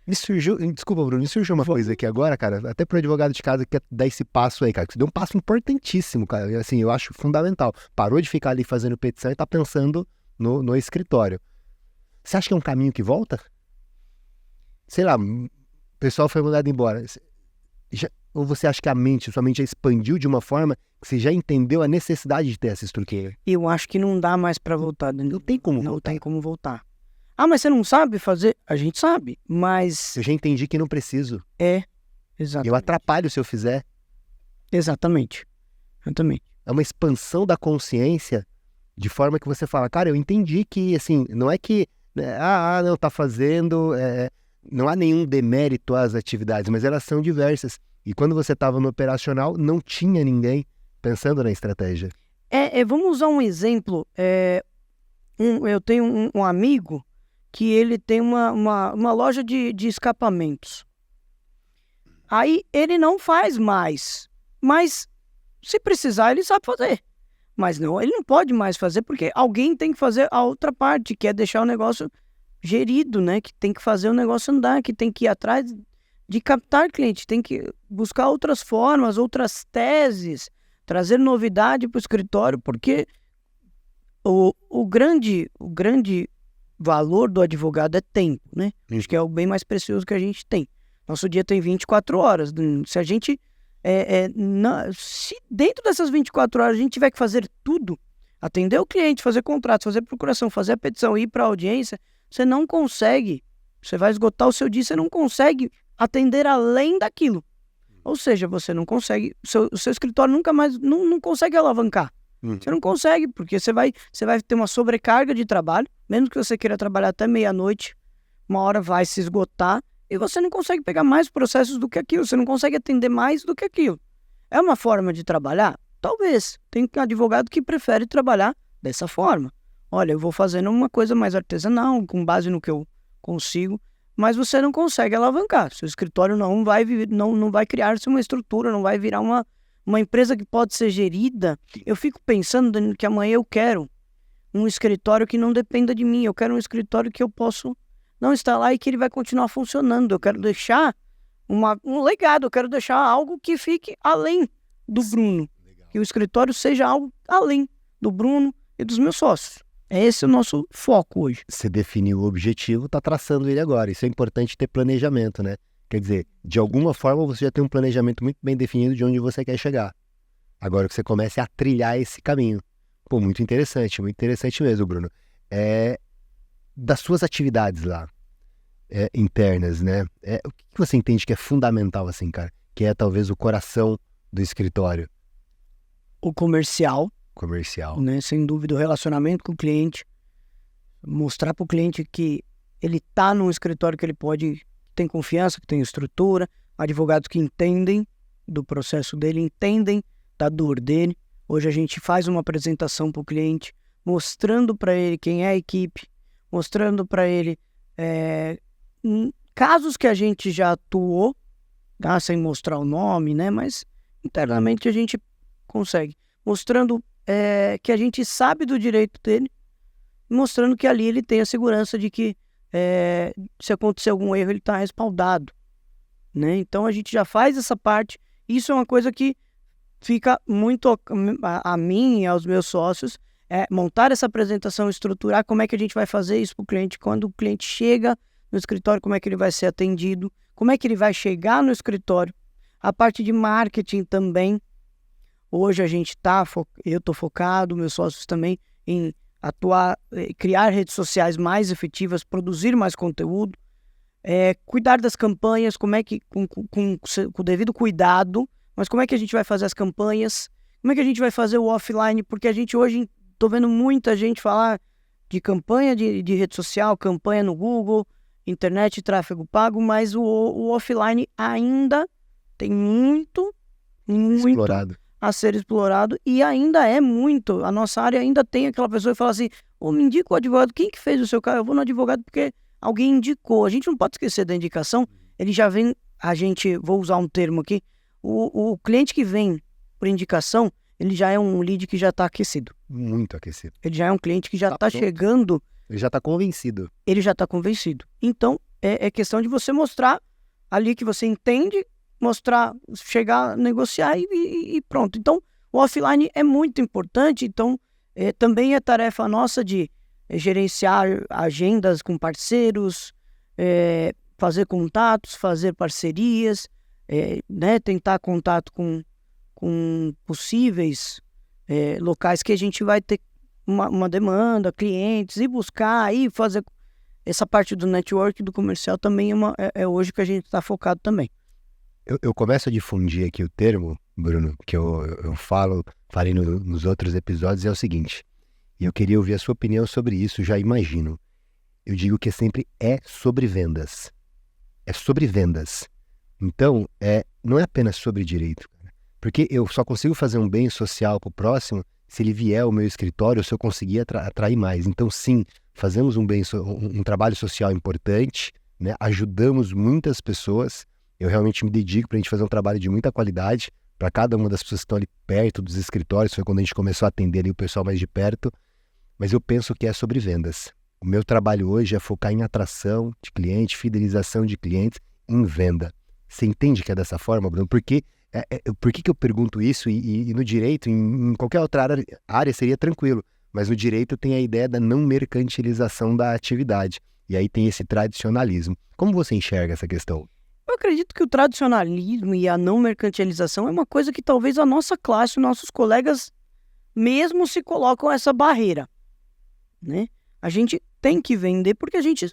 Desculpa, Bruno, me surgiu uma coisa aqui agora, cara, até pro advogado de casa que quer dar esse passo aí, cara, que você deu um passo importantíssimo, cara, e, assim, eu acho fundamental. Parou de ficar ali fazendo petição e tá pensando no escritório. Você acha que é um caminho que volta? Sei lá, o pessoal foi mandado embora. Ou você acha que sua mente já expandiu de uma forma que você já entendeu a necessidade de ter essa estrutura? Eu acho que não dá mais para voltar. Não tem como voltar. Não tem como voltar. Ah, mas você não sabe fazer? A gente sabe, mas... Eu já entendi que não preciso. Exatamente. Eu atrapalho se eu fizer. Exatamente. É uma expansão da consciência de forma que você fala, cara, eu entendi que, assim, não é que, né, não, tá fazendo, não há nenhum demérito às atividades, mas elas são diversas. E quando você estava no operacional, não tinha ninguém pensando na estratégia. Vamos usar um exemplo. Eu tenho um amigo que ele tem uma loja de escapamentos. Aí ele não faz mais, mas se precisar ele sabe fazer. Mas não, ele não pode mais fazer porque alguém tem que fazer a outra parte, que é deixar o negócio gerido, né? Que tem que fazer o negócio andar, que tem que ir atrás de captar cliente, tem que buscar outras formas, outras teses, trazer novidade para o escritório, porque o grande valor do advogado é tempo, né? Acho que é o bem mais precioso que a gente tem. Nosso dia tem 24 horas. Se a gente... se dentro dessas 24 horas a gente tiver que fazer tudo, atender o cliente, fazer contrato, fazer procuração, fazer a petição, ir para a audiência, você não consegue. Você vai esgotar o seu dia, você não consegue atender além daquilo. Ou seja, você não consegue... O seu escritório nunca mais... Não consegue alavancar. Você não consegue, porque você vai ter uma sobrecarga de trabalho, mesmo que você queira trabalhar até meia-noite, uma hora vai se esgotar e você não consegue pegar mais processos do que aquilo, você não consegue atender mais do que aquilo. É uma forma de trabalhar? Talvez. Tem advogado que prefere trabalhar dessa forma. Olha, eu vou fazendo uma coisa mais artesanal, com base no que eu consigo, mas você não consegue alavancar. Seu escritório não vai criar-se uma estrutura, não vai virar uma empresa que pode ser gerida. Eu fico pensando, Danilo, que amanhã eu quero um escritório que não dependa de mim. Eu quero um escritório que eu posso não estar lá e que ele vai continuar funcionando. Eu quero deixar um legado, eu quero deixar algo que fique além do Bruno. Legal. Que o escritório seja algo além do Bruno e dos meus sócios. Esse é o nosso foco hoje. Você definiu o objetivo, está traçando ele agora. Isso é importante ter planejamento, né? Quer dizer, de alguma forma você já tem um planejamento muito bem definido de onde você quer chegar. Agora que você comece a trilhar esse caminho. Pô, muito interessante mesmo, Bruno. Das suas atividades lá, internas, né? O que você entende que é fundamental, assim, cara? Que é talvez o coração do escritório? O comercial. Né? Sem dúvida, o relacionamento com o cliente. Mostrar para o cliente que ele está num escritório que ele pode... tem confiança, que tem estrutura, advogados que entendem do processo dele, entendem da dor dele. Hoje a gente faz uma apresentação para o cliente, mostrando para ele quem é a equipe, mostrando para ele casos que a gente já atuou, tá? Sem mostrar o nome, né? Mas internamente a gente consegue. Mostrando que a gente sabe do direito dele, mostrando que ali ele tem a segurança de que se acontecer algum erro, ele está respaldado, né? Então a gente já faz essa parte. Isso é uma coisa que fica muito a mim e aos meus sócios, montar essa apresentação, estruturar como é que a gente vai fazer isso para o cliente, quando o cliente chega no escritório, como é que ele vai ser atendido, como é que ele vai chegar no escritório. A parte de marketing também. Hoje a gente eu estou focado, meus sócios também, em atuar, criar redes sociais mais efetivas, produzir mais conteúdo, cuidar das campanhas, como é que, com o devido cuidado, mas como é que a gente vai fazer as campanhas, como é que a gente vai fazer o offline, porque a gente hoje, estou vendo muita gente falar de campanha de rede social, campanha no Google, internet, tráfego pago, mas o offline ainda tem muito explorado. A ser explorado, e ainda é muito. A nossa área ainda tem aquela pessoa que fala assim: me indica o advogado, quem que fez o seu caso? Eu vou no advogado porque alguém indicou. A gente não pode esquecer da indicação. Ele já vem, vou usar um termo aqui, o cliente que vem por indicação, ele já é um lead que já está aquecido. Muito aquecido. Ele já é um cliente que já está pronto. chegando. Ele já está convencido. Ele já está convencido. Então, é questão de você mostrar ali que você entende, mostrar, chegar a negociar e pronto. Então, o offline é muito importante. Então, também é tarefa nossa de gerenciar agendas com parceiros, fazer contatos, fazer parcerias, né, tentar contato com possíveis locais que a gente vai ter uma demanda, clientes, e buscar e fazer essa parte do network, do comercial também é hoje que a gente está focado também. Eu começo a difundir aqui o termo, Bruno, que eu falei nos outros episódios, é o seguinte, e eu queria ouvir a sua opinião sobre isso, já imagino. Eu digo que sempre é sobre vendas. É sobre vendas. Então, não é apenas sobre direito, cara. Porque eu só consigo fazer um bem social para o próximo se ele vier ao meu escritório, se eu conseguir atrair mais. Então, sim, fazemos um trabalho social importante, né? Ajudamos muitas pessoas. Eu realmente me dedico para a gente fazer um trabalho de muita qualidade para cada uma das pessoas que estão ali perto dos escritórios. Foi quando a gente começou a atender ali o pessoal mais de perto. Mas eu penso que é sobre vendas. O meu trabalho hoje é focar em atração de cliente, fidelização de clientes, em venda. Você entende que é dessa forma, Bruno? Por que eu pergunto isso? E no direito, em qualquer outra área seria tranquilo. Mas no direito tem a ideia da não mercantilização da atividade. E aí tem esse tradicionalismo. Como você enxerga essa questão? Eu acredito que o tradicionalismo e a não mercantilização é uma coisa que talvez a nossa classe, nossos colegas mesmo se colocam essa barreira, né? A gente tem que vender porque a gente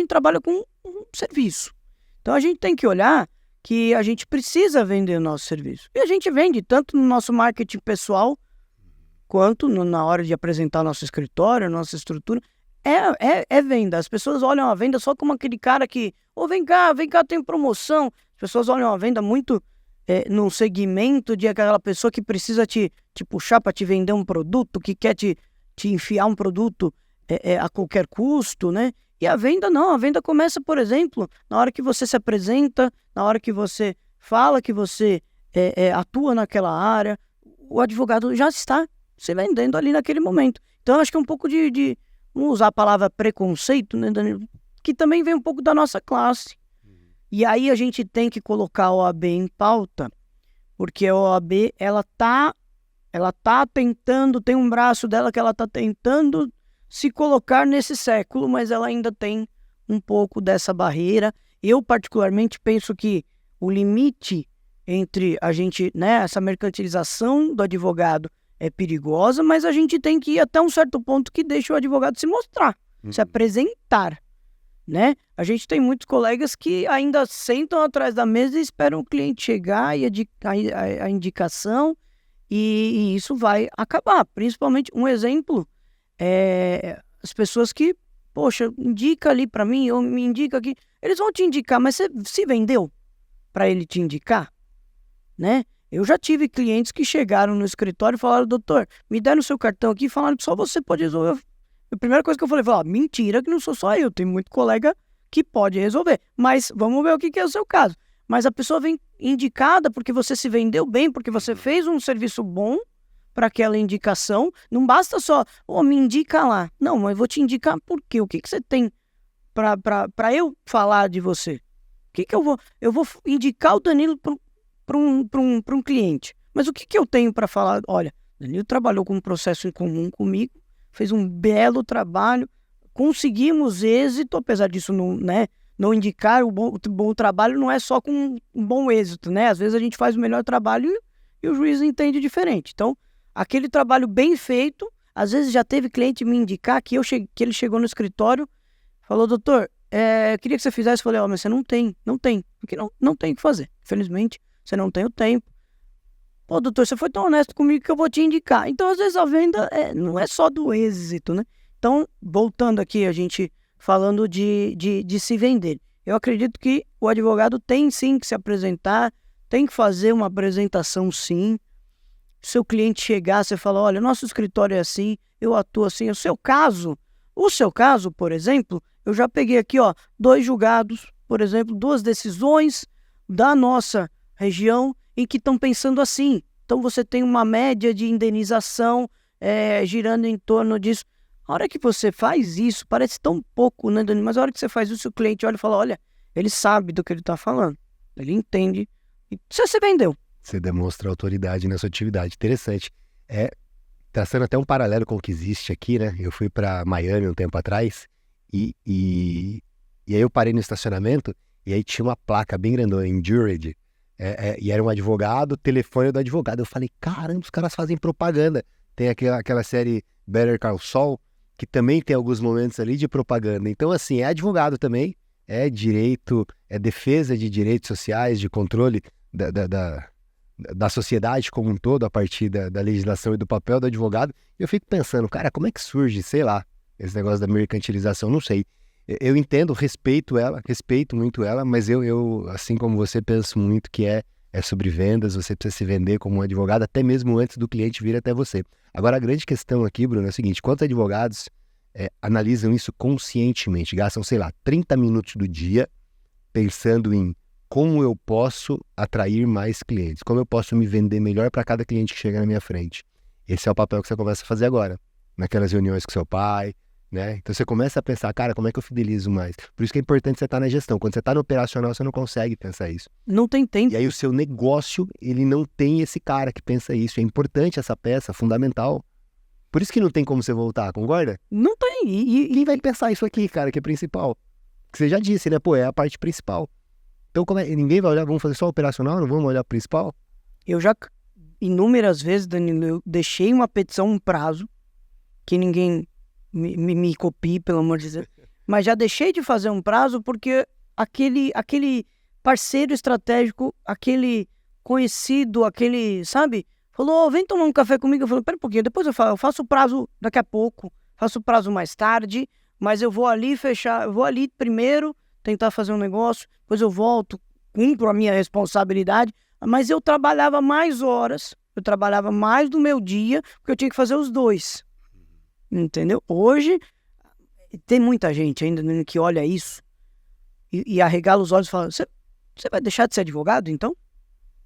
trabalha com um serviço. Então a gente tem que olhar que a gente precisa vender o nosso serviço. E a gente vende tanto no nosso marketing pessoal quanto na hora de apresentar nosso escritório, nossa estrutura. É venda. As pessoas olham a venda só como aquele cara que, vem cá, tem promoção. As pessoas olham a venda muito num segmento de aquela pessoa que precisa te puxar para te vender um produto, que quer te enfiar um produto a qualquer custo, né? E a venda não. A venda começa, por exemplo, na hora que você se apresenta, na hora que você fala que você atua naquela área. O advogado já está se vendendo ali naquele momento. Então, eu acho que é um pouco de vamos usar a palavra preconceito, né, Danilo? Que também vem um pouco da nossa classe. E aí a gente tem que colocar a OAB em pauta, porque a OAB, ela tá tentando, tem um braço dela que ela tá tentando se colocar nesse século, mas ela ainda tem um pouco dessa barreira. Eu, particularmente, penso que o limite entre a gente, né, essa mercantilização do advogado é perigosa, mas a gente tem que ir até um certo ponto que deixa o advogado se mostrar, se apresentar, né? A gente tem muitos colegas que ainda sentam atrás da mesa e esperam o cliente chegar e a indicação, e isso vai acabar. Principalmente, um exemplo, as pessoas que, poxa, indica ali para mim, ou me indica aqui, eles vão te indicar, mas você se vendeu para ele te indicar, né? Eu já tive clientes que chegaram no escritório e falaram, doutor, me deram o seu cartão aqui e falaram que só você pode resolver. A primeira coisa que eu falei, mentira, que não sou só eu, tem muito colega que pode resolver, mas vamos ver o que é o seu caso. Mas a pessoa vem indicada porque você se vendeu bem, porque você fez um serviço bom para aquela indicação. Não basta só, me indica lá. Não, mas eu vou te indicar por quê? O que você tem para eu falar de você? O que eu vou indicar o Danilo para um cliente. Mas o que eu tenho para falar? Olha, Danilo trabalhou com um processo em comum comigo, fez um belo trabalho, conseguimos êxito, apesar disso não indicar o bom trabalho não é só com um bom êxito, né? Às vezes a gente faz o melhor trabalho e o juiz entende diferente. Então, aquele trabalho bem feito, às vezes já teve cliente me indicar que ele chegou no escritório, falou, doutor, queria que você fizesse. Eu falei, mas você não tem, porque não tem o que fazer. Infelizmente, você não tem o tempo. Pô, doutor, você foi tão honesto comigo que eu vou te indicar. Então, às vezes, a venda não é só do êxito, né? Então, voltando aqui, a gente falando de se vender. Eu acredito que o advogado tem sim que se apresentar, tem que fazer uma apresentação sim. Seu cliente chegar, você fala, olha, nosso escritório é assim, eu atuo assim. O seu caso, por exemplo, eu já peguei aqui, 2 julgados, por exemplo, 2 decisões da nossa região em que estão pensando assim. então você tem uma média de indenização girando em torno disso. A hora que você faz isso, parece tão pouco, né, Dani? Mas a hora que você faz isso, o cliente olha e fala, olha, ele sabe do que ele está falando, ele entende, e você vendeu. Você demonstra autoridade na sua atividade. Interessante. Traçando até um paralelo com o que existe aqui, né? Eu fui para Miami um tempo atrás e aí eu parei no estacionamento e aí tinha uma placa bem grandona, Injured, e era um advogado, telefone do advogado. Eu falei, caramba, os caras fazem propaganda. Tem aquela série Better Call Saul, que também tem alguns momentos ali de propaganda. Então, assim, é advogado também, é direito, é defesa de direitos sociais, de controle da sociedade como um todo, a partir da legislação e do papel do advogado. E eu fico pensando, cara, como é que surge, sei lá, esse negócio da mercantilização? Não sei. Eu entendo, respeito muito ela, mas eu assim como você, penso muito que é sobre vendas, você precisa se vender como um advogado, até mesmo antes do cliente vir até você. Agora, a grande questão aqui, Bruno, é o seguinte, quantos advogados analisam isso conscientemente, gastam, sei lá, 30 minutos do dia pensando em como eu posso atrair mais clientes, como eu posso me vender melhor para cada cliente que chega na minha frente. Esse é o papel que você começa a fazer agora, naquelas reuniões com seu pai, né? Então você começa a pensar, cara, como é que eu fidelizo mais? Por isso que é importante você estar na gestão. Quando você está no operacional, você não consegue pensar isso. Não tem tempo. E aí o seu negócio, ele não tem esse cara que pensa isso. É importante essa peça, fundamental. Por isso que não tem como você voltar, concorda? Não tem. E quem vai pensar isso aqui, cara, que é principal? Que você já disse, né? Pô, é a parte principal. Então, ninguém vai olhar, vamos fazer só o operacional, não vamos olhar o principal? Eu já, inúmeras vezes, Danilo, eu deixei uma petição, um prazo, que ninguém me copie, pelo amor de Deus, mas já deixei de fazer um prazo porque aquele parceiro estratégico, aquele conhecido, aquele, sabe, falou, vem tomar um café comigo. Eu falei, pera um pouquinho, depois eu faço o prazo daqui a pouco, faço o prazo mais tarde, mas eu vou ali fechar, eu vou ali primeiro tentar fazer um negócio, depois eu volto, cumpro a minha responsabilidade, mas eu trabalhava mais horas, eu trabalhava mais do meu dia, porque eu tinha que fazer os dois, entendeu? Hoje, tem muita gente ainda que olha isso e arregala os olhos e fala, você vai deixar de ser advogado, então?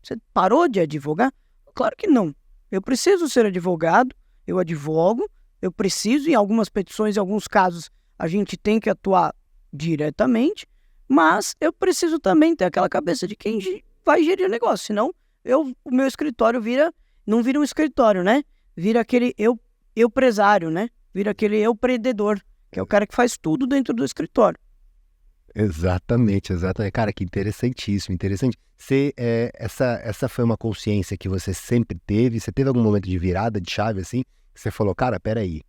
Você parou de advogar? Claro que não. Eu preciso ser advogado, eu advogo, eu preciso, em algumas petições, em alguns casos, a gente tem que atuar diretamente, mas eu preciso também ter aquela cabeça de quem vai gerir o negócio, senão o meu escritório não vira um escritório, né? Vira aquele eu presário, né? Vira aquele eu empreendedor, que é o cara que faz tudo dentro do escritório. Exatamente. Cara, que interessantíssimo, interessante. Essa foi uma consciência que você sempre teve? Você teve algum momento de virada de chave, assim, que você falou, cara, peraí,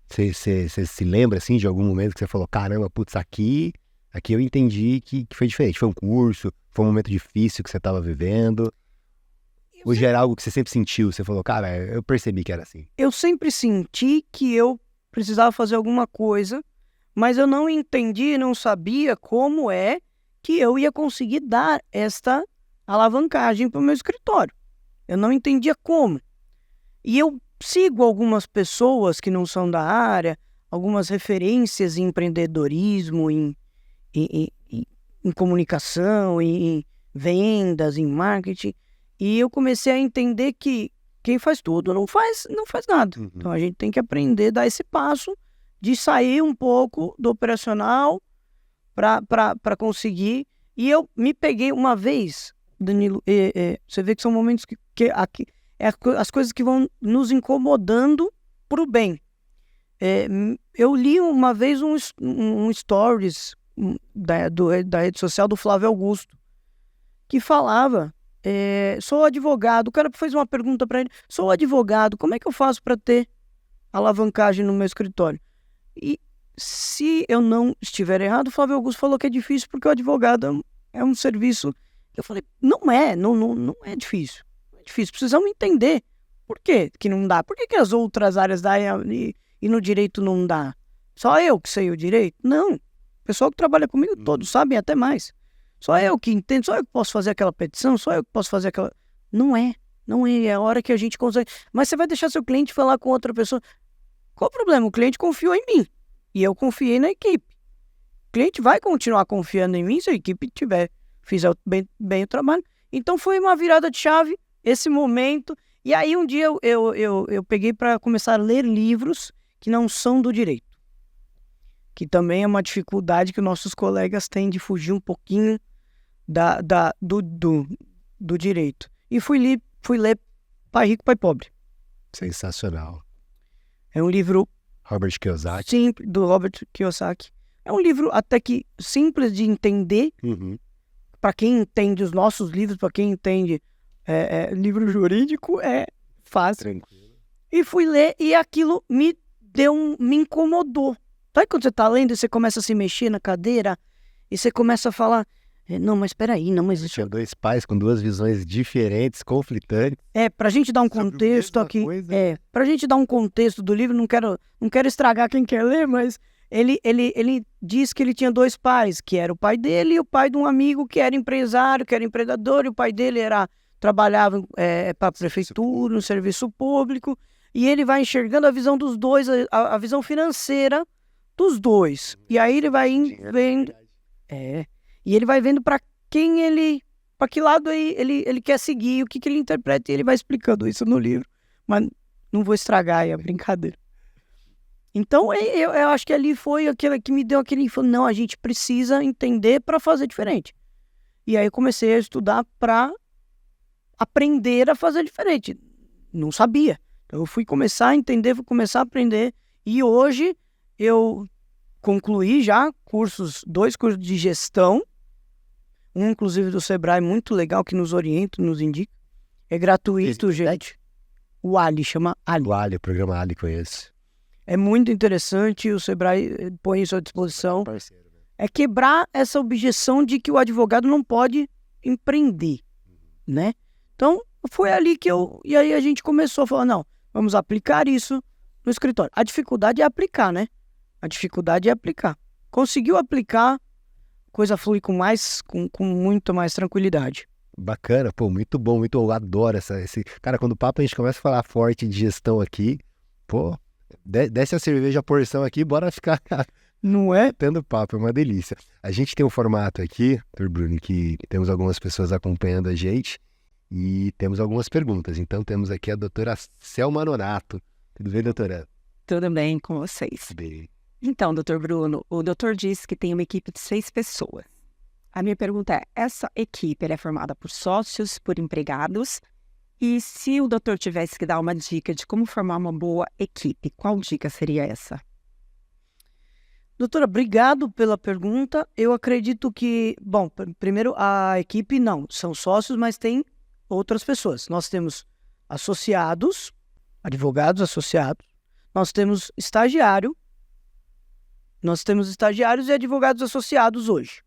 você se lembra, assim, de algum momento que você falou, caramba, putz, aqui eu entendi que foi diferente. Foi um curso, foi um momento difícil que você estava vivendo? Ou já era algo que você sempre sentiu? Você falou, cara, eu percebi que era assim. Eu sempre senti que eu precisava fazer alguma coisa, mas eu não entendi, não sabia como é que eu ia conseguir dar esta alavancagem para o meu escritório. Eu não entendia como. E eu sigo algumas pessoas que não são da área, algumas referências em empreendedorismo, em comunicação, em vendas, em marketing, e eu comecei a entender que quem faz tudo não faz nada. Uhum. Então a gente tem que aprender a dar esse passo de sair um pouco do operacional para conseguir. E eu me peguei uma vez, Danilo, você vê que são momentos que as coisas que vão nos incomodando pro bem. Eu li uma vez um stories da rede social do Flávio Augusto, que falava, sou advogado, o cara fez uma pergunta para ele, sou advogado, como é que eu faço para ter alavancagem no meu escritório? E se eu não estiver errado, o Flávio Augusto falou que é difícil porque o advogado é um serviço. Eu falei, não é difícil. Não é difícil, precisamos entender por que não dá. Por que as outras áreas dão e no direito não dá? Só eu que sei o direito? Não. O pessoal que trabalha comigo, todos sabem até mais. Só eu que entendo, só eu que posso fazer aquela petição, só eu que posso fazer aquela... Não é a hora que a gente consegue. Mas você vai deixar seu cliente falar com outra pessoa. Qual o problema? O cliente confiou em mim e eu confiei na equipe. O cliente vai continuar confiando em mim se a equipe fizer bem o trabalho. Então foi uma virada de chave esse momento. E aí um dia eu peguei para começar a ler livros que não são do direito, que também é uma dificuldade que nossos colegas têm de fugir um pouquinho do direito. E fui ler Pai Rico, Pai Pobre. Sensacional. É um livro Robert Kiyosaki. simples, do Robert Kiyosaki. É um livro até que simples de entender, para quem entende os nossos livros, para quem entende livro jurídico, é fácil. Tranquilo. E fui ler e aquilo me incomodou. Sabe quando você tá lendo e você começa a se mexer na cadeira e você começa a falar, não, mas peraí, não, mas... Tinha dois pais com duas visões diferentes, conflitantes. Pra gente dar um Sobre a contexto mesma aqui, coisa. pra gente dar um contexto do livro, não quero estragar quem quer ler, mas ele diz que ele tinha dois pais, que era o pai dele e o pai de um amigo que era empresário, que era empregador, e o pai dele trabalhava para a prefeitura, no serviço público, e ele vai enxergando a visão dos dois, a visão financeira dos dois. E aí ele vai vendo... E ele vai vendo para que lado ele quer seguir, o que ele interpreta, e ele vai explicando isso no livro. Mas não vou estragar aí a brincadeira. Então, eu acho que ali foi aquele que me deu aquele... Não, a gente precisa entender para fazer diferente. E aí eu comecei a estudar para aprender a fazer diferente. Não sabia. Então eu fui começar a entender, fui começar a aprender. E hoje eu concluí já dois cursos de gestão. Um, inclusive, do Sebrae, muito legal, que nos orienta, nos indica. É gratuito, gente. O Ali, chama Ali. O Ali, o programa Ali, conheço. É muito interessante, o Sebrae põe isso à disposição. Parceiro, né? É quebrar essa objeção de que o advogado não pode empreender, né? Então, foi ali e aí a gente começou a falar, não, vamos aplicar isso no escritório. A dificuldade é aplicar, né? A dificuldade é aplicar. Conseguiu aplicar, coisa flui com muito mais tranquilidade. Bacana, pô, muito bom, eu adoro esse... Cara, quando o papo a gente começa a falar forte de gestão aqui, pô, desce a cerveja a porção aqui, bora ficar... Não é? Tendo papo, é uma delícia. A gente tem um formato aqui, Dr. Bruno, que temos algumas pessoas acompanhando a gente e temos algumas perguntas. Então temos aqui a doutora Selma Nonato. Tudo bem, doutora? Tudo bem com vocês? Bem. Então, doutor Bruno, o doutor disse que tem uma equipe de 6 pessoas. A minha pergunta é, essa equipe é formada por sócios, por empregados? E se o doutor tivesse que dar uma dica de como formar uma boa equipe, qual dica seria essa? Doutora, obrigado pela pergunta. Eu acredito que, bom, primeiro a equipe não, são sócios, mas tem outras pessoas. Nós temos associados, advogados associados, nós temos estagiários e advogados associados hoje.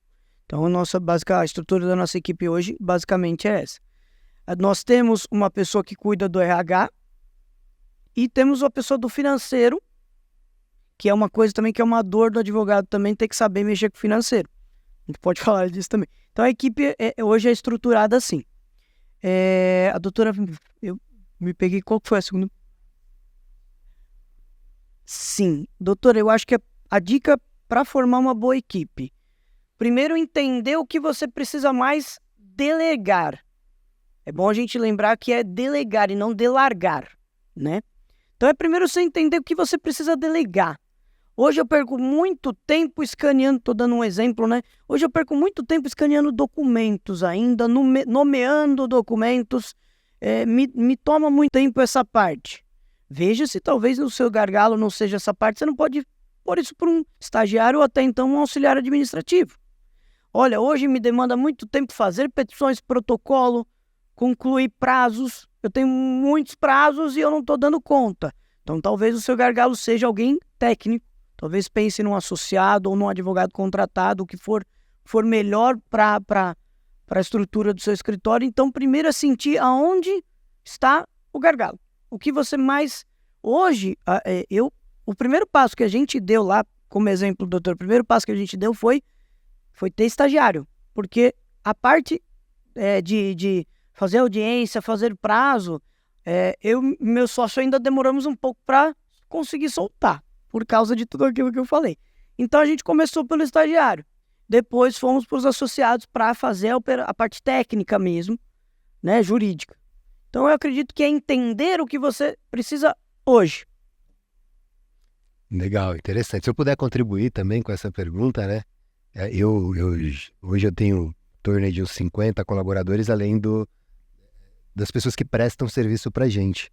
Então, a estrutura da nossa equipe hoje basicamente é essa. Nós temos uma pessoa que cuida do RH e temos uma pessoa do financeiro, que é uma coisa também que é uma dor do advogado também, ter que saber mexer com o financeiro. A gente pode falar disso também. Então, a equipe hoje é estruturada assim. A doutora... Eu me peguei... Qual foi a segunda? Sim. Doutora, eu acho que a dica para formar uma boa equipe. Primeiro, entender o que você precisa mais delegar. É bom a gente lembrar que é delegar e não delargar, né? Então, é primeiro você entender o que você precisa delegar. Hoje eu perco muito tempo escaneando, estou dando um exemplo, né? Hoje eu perco muito tempo escaneando documentos ainda, nomeando documentos. Me toma muito tempo essa parte. Veja se talvez no seu gargalo não seja essa parte. Você não pode pôr isso para um estagiário ou até então um auxiliar administrativo. Olha, hoje me demanda muito tempo fazer petições, protocolo, concluir prazos. Eu tenho muitos prazos e eu não estou dando conta. Então talvez o seu gargalo seja alguém técnico. Talvez pense num associado ou num advogado contratado, o que for melhor para a estrutura do seu escritório. Então, primeiro é sentir aonde está o gargalo. O que você mais... Hoje, o primeiro passo que a gente deu lá, como exemplo, doutor, o primeiro passo que a gente deu foi ter estagiário. Porque a parte de fazer audiência, fazer prazo, eu e meu sócio ainda demoramos um pouco para conseguir soltar, por causa de tudo aquilo que eu falei. Então a gente começou pelo estagiário. Depois fomos para os associados para fazer a parte técnica mesmo, né, jurídica. Então, eu acredito que é entender o que você precisa hoje. Legal, interessante. Se eu puder contribuir também com essa pergunta, né? Hoje eu tenho em torno de uns 50 colaboradores, além das pessoas que prestam serviço para a gente.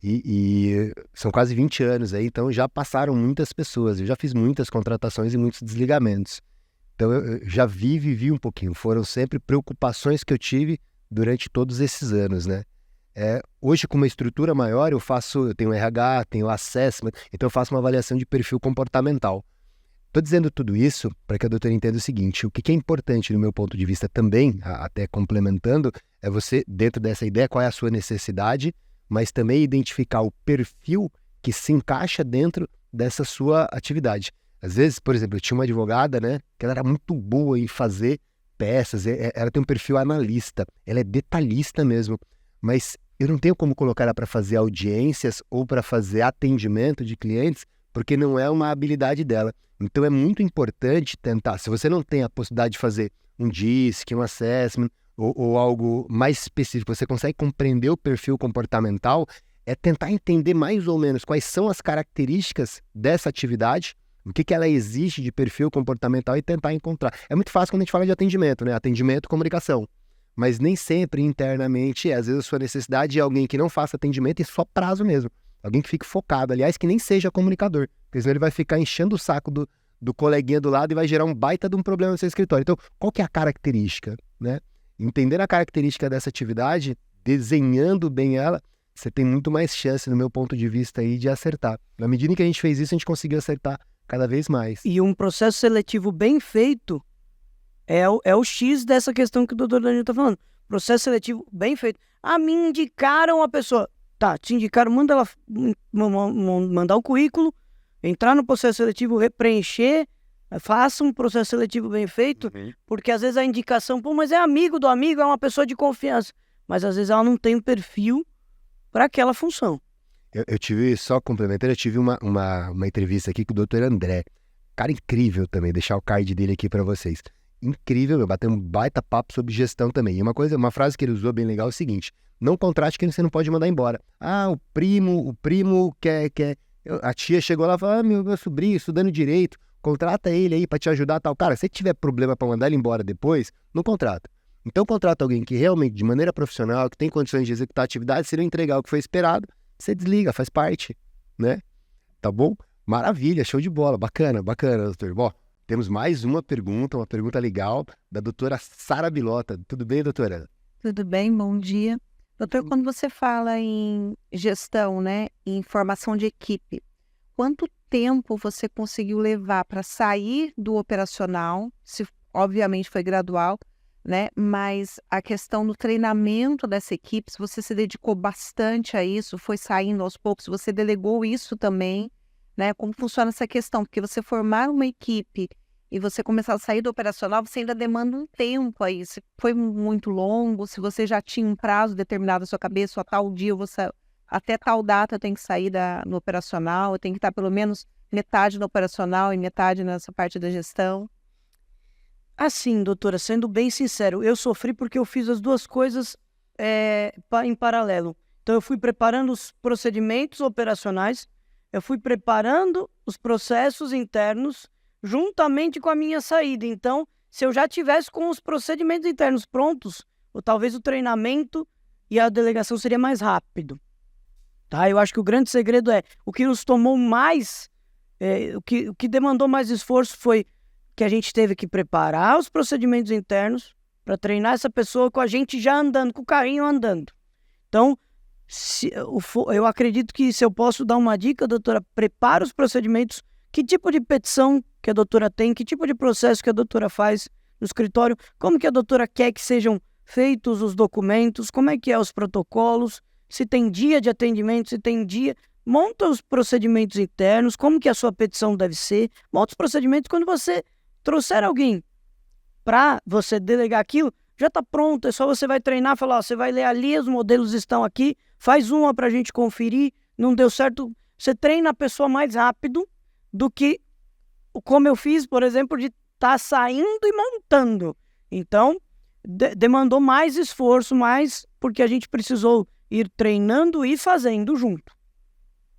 E são quase 20 anos aí, então já passaram muitas pessoas. Eu já fiz muitas contratações e muitos desligamentos. Então eu já vivi um pouquinho. Foram sempre preocupações que eu tive durante todos esses anos, né? Hoje, com uma estrutura maior, eu tenho RH, tenho assessment, então eu faço uma avaliação de perfil comportamental. Estou dizendo tudo isso para que a doutora entenda o seguinte: o que é importante, no meu ponto de vista também, até complementando, é você, dentro dessa ideia, qual é a sua necessidade, mas também identificar o perfil que se encaixa dentro dessa sua atividade. Às vezes, por exemplo, eu tinha uma advogada, né, que ela era muito boa em fazer peças, ela tem um perfil analista, ela é detalhista mesmo, mas eu não tenho como colocar ela para fazer audiências ou para fazer atendimento de clientes, porque não é uma habilidade dela. Então é muito importante tentar, se você não tem a possibilidade de fazer um DISC, um assessment ou algo mais específico, você consegue compreender o perfil comportamental, é tentar entender mais ou menos quais são as características dessa atividade, o que ela exige de perfil comportamental e tentar encontrar. É muito fácil quando a gente fala de atendimento, né? Atendimento, comunicação. Mas nem sempre internamente, às vezes a sua necessidade é alguém que não faça atendimento e só prazo mesmo. Alguém que fique focado, aliás, que nem seja comunicador, porque senão ele vai ficar enchendo o saco do coleguinha do lado e vai gerar um baita de um problema no seu escritório. Então, qual que é a característica, né? Entender a característica dessa atividade, desenhando bem ela, você tem muito mais chance, no meu ponto de vista, aí, de acertar. Na medida em que a gente fez isso, a gente conseguiu acertar cada vez mais. E um processo seletivo bem feito é o X dessa questão que o doutor Danilo está falando. Processo seletivo bem feito. Me indicaram a pessoa. Tá, te indicaram, manda ela mandar o currículo, entrar no processo seletivo, preencher, faça um processo seletivo bem feito, porque às vezes a indicação, mas é amigo do amigo, é uma pessoa de confiança, mas às vezes ela não tem um perfil para aquela função. Eu tive, só complementando, eu tive uma entrevista aqui com o doutor André, cara incrível também, deixar o card dele aqui para vocês. Incrível, bater um baita papo sobre gestão também. E uma frase que ele usou bem legal é o seguinte: não contrate quem você não pode mandar embora. O primo quer... A tia chegou lá e falou: meu sobrinho estudando direito, contrata ele aí para te ajudar tal. Cara, se tiver problema para mandar ele embora depois, não contrata. Então contrata alguém que realmente, de maneira profissional, que tem condições de executar a atividade. Se não entregar o que foi esperado, você desliga, faz parte, né? Tá bom? Maravilha, show de bola, bacana, doutor. Bom, temos mais uma pergunta legal, da doutora Sara Bilota. Tudo bem, doutora? Tudo bem, bom dia. Doutor, quando você fala em gestão, né, em formação de equipe, quanto tempo você conseguiu levar para sair do operacional? Se obviamente foi gradual, né? Mas a questão do treinamento dessa equipe, se você se dedicou bastante a isso, foi saindo aos poucos, você delegou isso também, né? Como funciona essa questão? Porque você formar uma equipe e você começar a sair do operacional, você ainda demanda um tempo aí. Se foi muito longo, se você já tinha um prazo determinado na sua cabeça, a tal dia, até tal data eu tenho que sair no operacional, eu tenho que estar pelo menos metade no operacional e metade nessa parte da gestão. Assim, doutora, sendo bem sincero, eu sofri porque eu fiz as duas coisas em paralelo. Então, eu fui preparando os procedimentos operacionais, eu fui preparando os processos internos, juntamente com a minha saída. Então, se eu já tivesse com os procedimentos internos prontos, ou talvez o treinamento e a delegação seria mais rápido. Tá? Eu acho que o grande segredo o que nos tomou mais, o que demandou mais esforço foi que a gente teve que preparar os procedimentos internos para treinar essa pessoa com a gente já andando, com o carrinho andando. Então, eu acredito que, se eu posso dar uma dica, doutora, prepara os procedimentos. Que tipo de petição que a doutora tem, que tipo de processo que a doutora faz no escritório, como que a doutora quer que sejam feitos os documentos, como é que os protocolos, se tem dia de atendimento, se tem dia, monta os procedimentos internos, como que a sua petição deve ser, monta os procedimentos. Quando você trouxer alguém para você delegar aquilo, já está pronto, é só você vai treinar, falar, você vai ler ali, os modelos estão aqui, faz uma para a gente conferir, não deu certo, você treina a pessoa mais rápido do que como eu fiz, por exemplo, de estar saindo e montando. Então, demandou mais esforço, porque a gente precisou ir treinando e fazendo junto,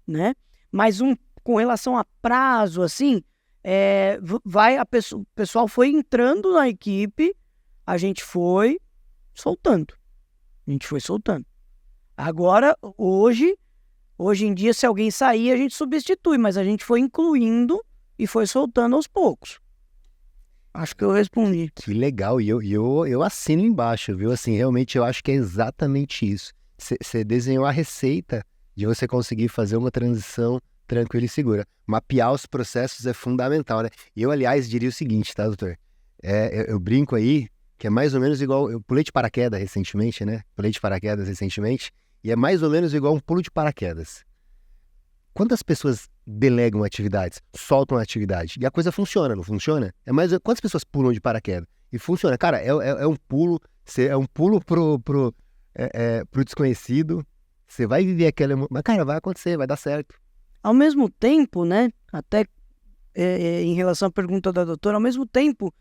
né? Mas com relação a prazo, assim, o pessoal foi entrando na equipe, a gente foi soltando. Agora, hoje em dia, se alguém sair, a gente substitui, mas a gente foi incluindo e foi soltando aos poucos. Acho que eu respondi. Que legal, e eu assino embaixo, viu? Assim, realmente eu acho que é exatamente isso. Você desenhou a receita de você conseguir fazer uma transição tranquila e segura. Mapear os processos é fundamental, né? E eu, aliás, diria o seguinte, tá, doutor? Eu brinco aí que é mais ou menos igual... Eu pulei de paraquedas recentemente, né? E é mais ou menos igual um pulo de paraquedas. Quantas pessoas delegam atividades, soltam a atividade, e a coisa funciona, não funciona? Quantas pessoas pulam de paraquedas? E funciona. Cara, é um pulo pro desconhecido, você vai viver aquela... Mas, cara, vai acontecer, vai dar certo. Ao mesmo tempo, né, até em relação à pergunta da doutora, ao mesmo tempo,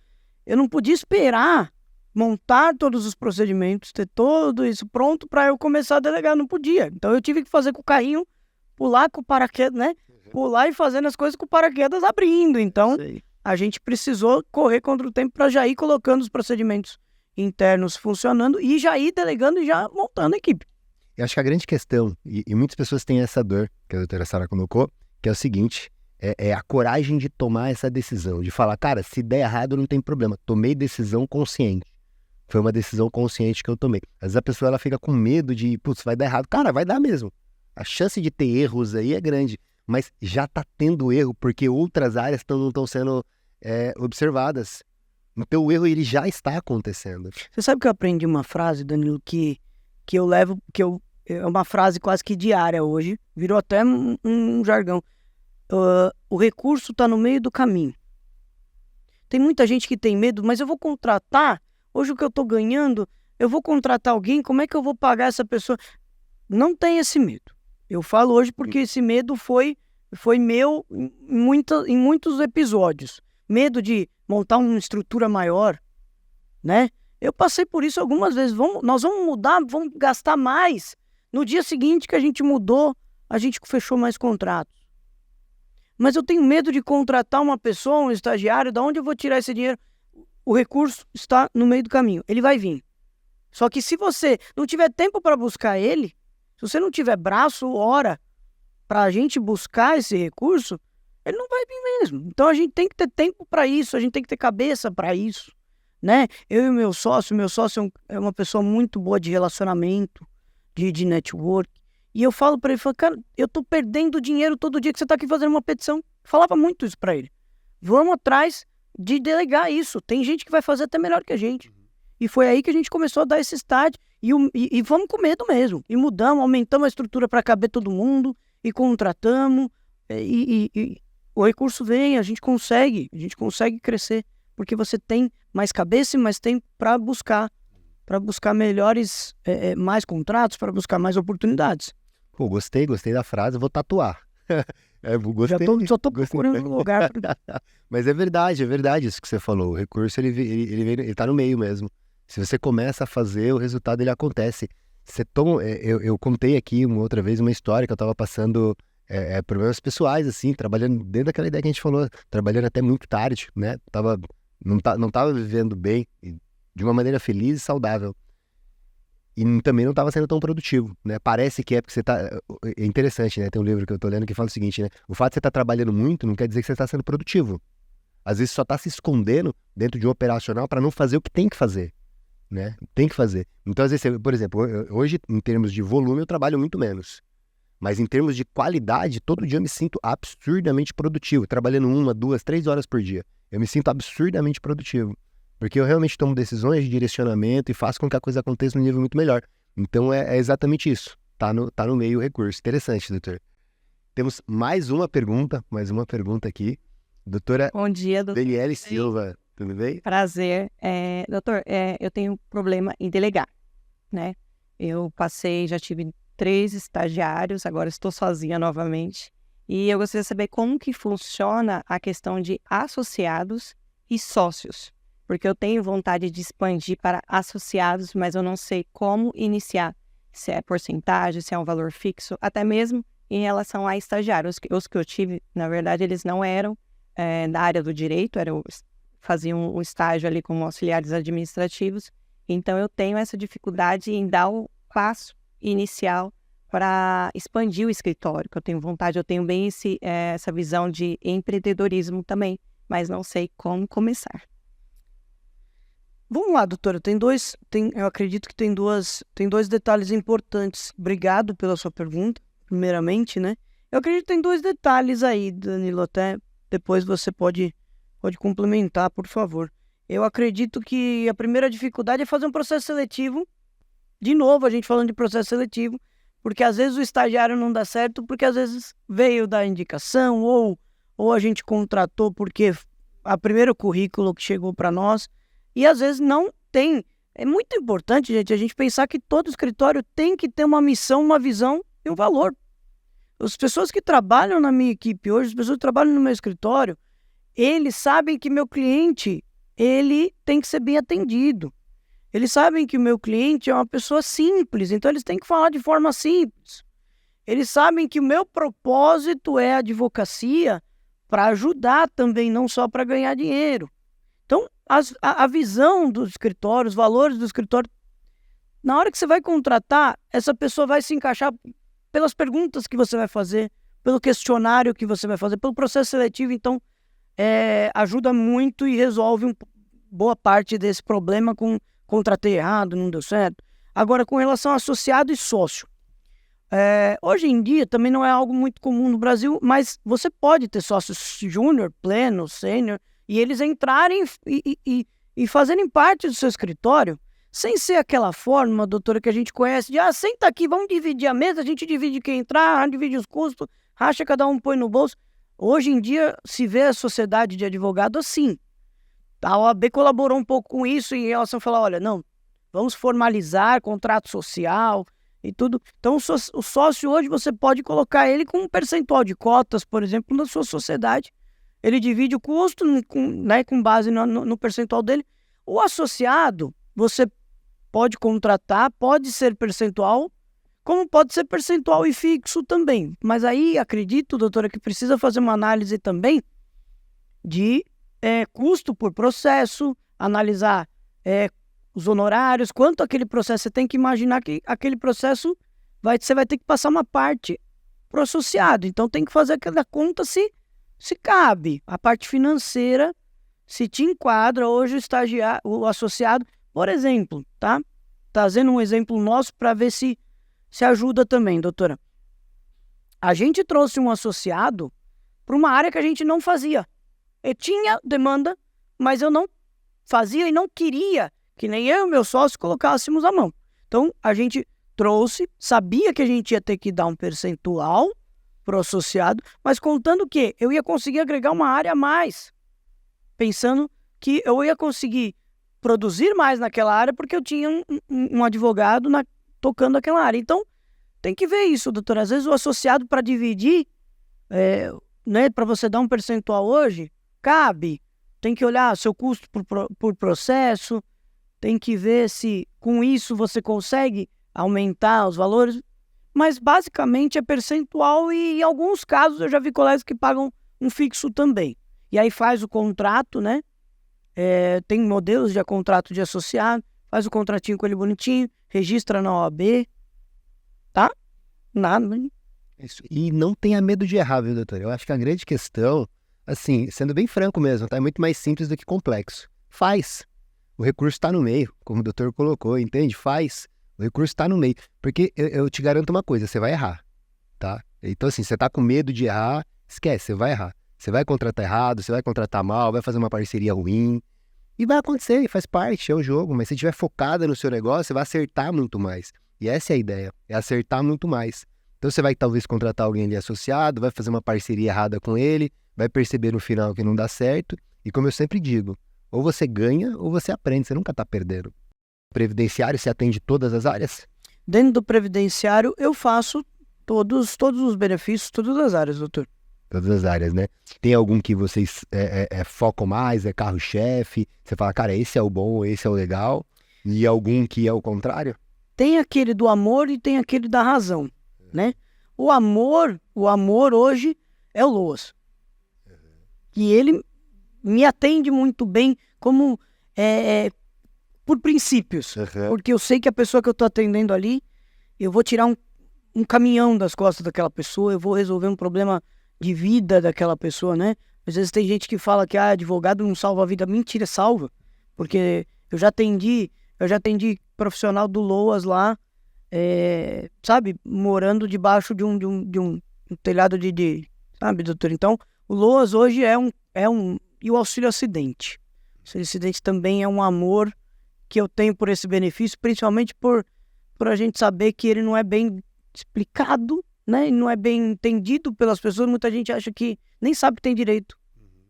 eu não podia esperar montar todos os procedimentos, ter tudo isso pronto para eu começar a delegar, não podia. Então eu tive que fazer com o carrinho, pular com o paraquedas, né? Pular e fazendo as coisas com o paraquedas abrindo. Então a gente precisou correr contra o tempo para já ir colocando os procedimentos internos funcionando e já ir delegando e já montando a equipe. Eu acho que a grande questão, e muitas pessoas têm essa dor, que a doutora Sara colocou, que é o seguinte, é a coragem de tomar essa decisão, de falar, cara, se der errado não tem problema, tomei decisão consciente. Foi uma decisão consciente que eu tomei. Às vezes a pessoa ela fica com medo de, putz, vai dar errado. Cara, vai dar mesmo. A chance de ter erros aí é grande, mas já tá tendo erro porque outras áreas não estão sendo observadas. Então o erro ele já está acontecendo. Você sabe que eu aprendi uma frase, Danilo, que eu levo, é uma frase quase que diária hoje, virou até um jargão. O recurso está no meio do caminho. Tem muita gente que tem medo, mas eu vou contratar, hoje o que eu estou ganhando, eu vou contratar alguém, como é que eu vou pagar essa pessoa? Não tem esse medo. Eu falo hoje porque esse medo foi meu em muitos episódios. Medo de montar uma estrutura maior, né? Eu passei por isso algumas vezes. Nós vamos mudar, vamos gastar mais. No dia seguinte que a gente mudou, a gente fechou mais contratos. Mas eu tenho medo de contratar uma pessoa, um estagiário, da onde eu vou tirar esse dinheiro? O recurso está no meio do caminho, ele vai vir. Só que se você não tiver tempo para buscar ele, se você não tiver braço, hora para a gente buscar esse recurso, ele não vai vir mesmo. Então a gente tem que ter tempo para isso, a gente tem que ter cabeça para isso, né? Eu e o meu sócio é uma pessoa muito boa de relacionamento, de network. E eu falo para ele, cara, eu tô perdendo dinheiro todo dia que você tá aqui fazendo uma petição. Falava muito isso para ele. Vamos atrás de delegar isso. Tem gente que vai fazer até melhor que a gente. E foi aí que a gente começou a dar esse start. E vamos com medo mesmo. E mudamos, aumentamos a estrutura para caber todo mundo. E contratamos. E o recurso vem, a gente consegue crescer. Porque você tem mais cabeça e mais tempo para buscar melhores, mais contratos, para buscar mais oportunidades. Pô, gostei da frase, vou tatuar. Gostei. Só tô procurando um lugar. Mas é verdade isso que você falou. O recurso, ele tá no meio mesmo. Se você começa a fazer, o resultado, ele acontece. Eu contei aqui uma outra vez uma história que eu tava passando problemas pessoais, assim, trabalhando dentro daquela ideia que a gente falou, trabalhando até muito tarde, né? Não tava vivendo bem, de uma maneira feliz e saudável. E também não estava sendo tão produtivo, né? Parece que é porque você tá... É interessante, né? Tem um livro que eu tô lendo que fala o seguinte, né? O fato de você estar trabalhando muito não quer dizer que você está sendo produtivo. Às vezes só está se escondendo dentro de um operacional para não fazer o que tem que fazer, né? Tem que fazer. Então, às vezes, por exemplo, hoje, em termos de volume, eu trabalho muito menos. Mas em termos de qualidade, todo dia eu me sinto absurdamente produtivo. Trabalhando 1, 2, 3 horas por dia. Eu me sinto absurdamente produtivo. Porque eu realmente tomo decisões de direcionamento e faço com que a coisa aconteça num nível muito melhor. Então é exatamente isso. Tá no meio o recurso. Interessante, doutor. Temos mais uma pergunta aqui. Doutora Bom dia, doutor. Daniele Silva, tudo bem? Prazer. Doutor, eu tenho um problema em delegar, né? Já tive 3 estagiários, agora estou sozinha novamente. E eu gostaria de saber como que funciona a questão de associados e sócios. Porque eu tenho vontade de expandir para associados, mas eu não sei como iniciar. se é porcentagem, se é um valor fixo, até mesmo em relação a estagiários. Os que eu tive, na verdade, eles não eram da área do direito, faziam um estágio ali como auxiliares administrativos. Então, eu tenho essa dificuldade em dar o passo inicial para expandir o escritório, que eu tenho vontade, eu tenho bem essa visão de empreendedorismo também, mas não sei como começar. Vamos lá, doutora, eu acredito que tem dois detalhes importantes. Obrigado pela sua pergunta, primeiramente, né? Eu acredito que tem 2 detalhes aí, Danilo, até depois você pode complementar, por favor. Eu acredito que a primeira dificuldade é fazer um processo seletivo. De novo, a gente falando de processo seletivo, porque às vezes o estagiário não dá certo, porque às vezes veio da indicação, ou a gente contratou porque a primeiro currículo que chegou para nós, e às vezes não tem. É muito importante, gente, a gente pensar que todo escritório tem que ter uma missão, uma visão e um valor. As pessoas que trabalham na minha equipe hoje, as pessoas que trabalham no meu escritório, eles sabem que meu cliente, ele tem que ser bem atendido. Eles sabem que o meu cliente é uma pessoa simples, então eles têm que falar de forma simples. Eles sabem que o meu propósito é a advocacia para ajudar também, não só para ganhar dinheiro. Então, a visão do escritório, os valores do escritório, na hora que você vai contratar, essa pessoa vai se encaixar pelas perguntas que você vai fazer, pelo questionário que você vai fazer, pelo processo seletivo. Então, ajuda muito e resolve boa parte desse problema com contratei errado, não deu certo. Agora, com relação a associado e sócio. Hoje em dia, também não é algo muito comum no Brasil, mas você pode ter sócios júnior, pleno, sênior, e eles entrarem e fazerem parte do seu escritório, sem ser aquela forma, doutora, que a gente conhece, de senta aqui, vamos dividir a mesa, a gente divide quem entrar, divide os custos, racha, cada um põe no bolso. Hoje em dia, se vê a sociedade de advogado assim. A OAB colaborou um pouco com isso em relação a falar, olha, não, vamos formalizar contrato social e tudo. Então, o sócio hoje você pode colocar ele com um percentual de cotas, por exemplo, na sua sociedade. Ele divide o custo com base no percentual dele. O associado, você pode contratar, pode ser percentual, como pode ser percentual e fixo também. Mas aí, acredito, doutora, que precisa fazer uma análise também de custo por processo, analisar os honorários, quanto aquele processo. Você tem que imaginar que aquele processo você vai ter que passar uma parte para o associado. Então tem que fazer aquela conta se cabe. A parte financeira, se te enquadra hoje o associado, por exemplo, tá? Trazendo um exemplo nosso para ver se ajuda também, doutora. A gente trouxe um associado para uma área que a gente não fazia. Eu tinha demanda, mas eu não fazia e não queria que nem eu e meu sócio colocássemos a mão. Então, a gente trouxe, sabia que a gente ia ter que dar um percentual para o associado, mas contando que eu ia conseguir agregar uma área a mais, pensando que eu ia conseguir produzir mais naquela área porque eu tinha um advogado tocando aquela área. Então, tem que ver isso, doutor. Às vezes o associado para dividir, para você dar um percentual hoje, cabe. Tem que olhar seu custo por processo, tem que ver se com isso você consegue aumentar os valores, mas basicamente é percentual e em alguns casos eu já vi colegas que pagam um fixo também. E aí faz o contrato, né? Tem modelos de contrato de associado, faz o contratinho com ele bonitinho, registra na OAB, tá? Nada, né? Isso. E não tenha medo de errar, viu, doutor? Eu acho que a grande questão, assim, sendo bem franco mesmo, tá? É muito mais simples do que complexo. Faz. O recurso está no meio, como o doutor colocou, entende? Faz. O recurso está no meio. Porque eu te garanto uma coisa, você vai errar, tá? Então, assim, você tá com medo de errar, esquece, você vai errar. Você vai contratar errado, você vai contratar mal, vai fazer uma parceria ruim. E vai acontecer, faz parte, é o jogo. Mas se estiver focada no seu negócio, você vai acertar muito mais. E essa é a ideia, é acertar muito mais. Então você vai talvez contratar alguém ali associado, vai fazer uma parceria errada com ele, vai perceber no final que não dá certo. E como eu sempre digo, ou você ganha ou você aprende, você nunca está perdendo. Previdenciário, você atende todas as áreas? Dentro do previdenciário, eu faço todos os benefícios, todas as áreas, doutor. Todas as áreas, né? Tem algum que vocês focam mais, é carro-chefe? Você fala, cara, esse é o bom, esse é o legal? E algum que é o contrário? tem aquele do amor e tem aquele da razão, né? O amor hoje é o Loas. E ele me atende muito bem como por princípios. Porque eu sei que a pessoa que eu tô atendendo ali, eu vou tirar um caminhão das costas daquela pessoa, eu vou resolver um problema de vida daquela pessoa, né? Às vezes tem gente que fala que advogado não salva a vida. Mentira, salva. Porque eu já atendi profissional do Loas lá, sabe, morando debaixo de um telhado sabe, doutor? Então, o Loas hoje e o auxílio acidente. O auxílio acidente também é um amor que eu tenho por esse benefício, principalmente por a gente saber que ele não é bem explicado, né? Não é bem entendido pelas pessoas. Muita gente acha que nem sabe que tem direito,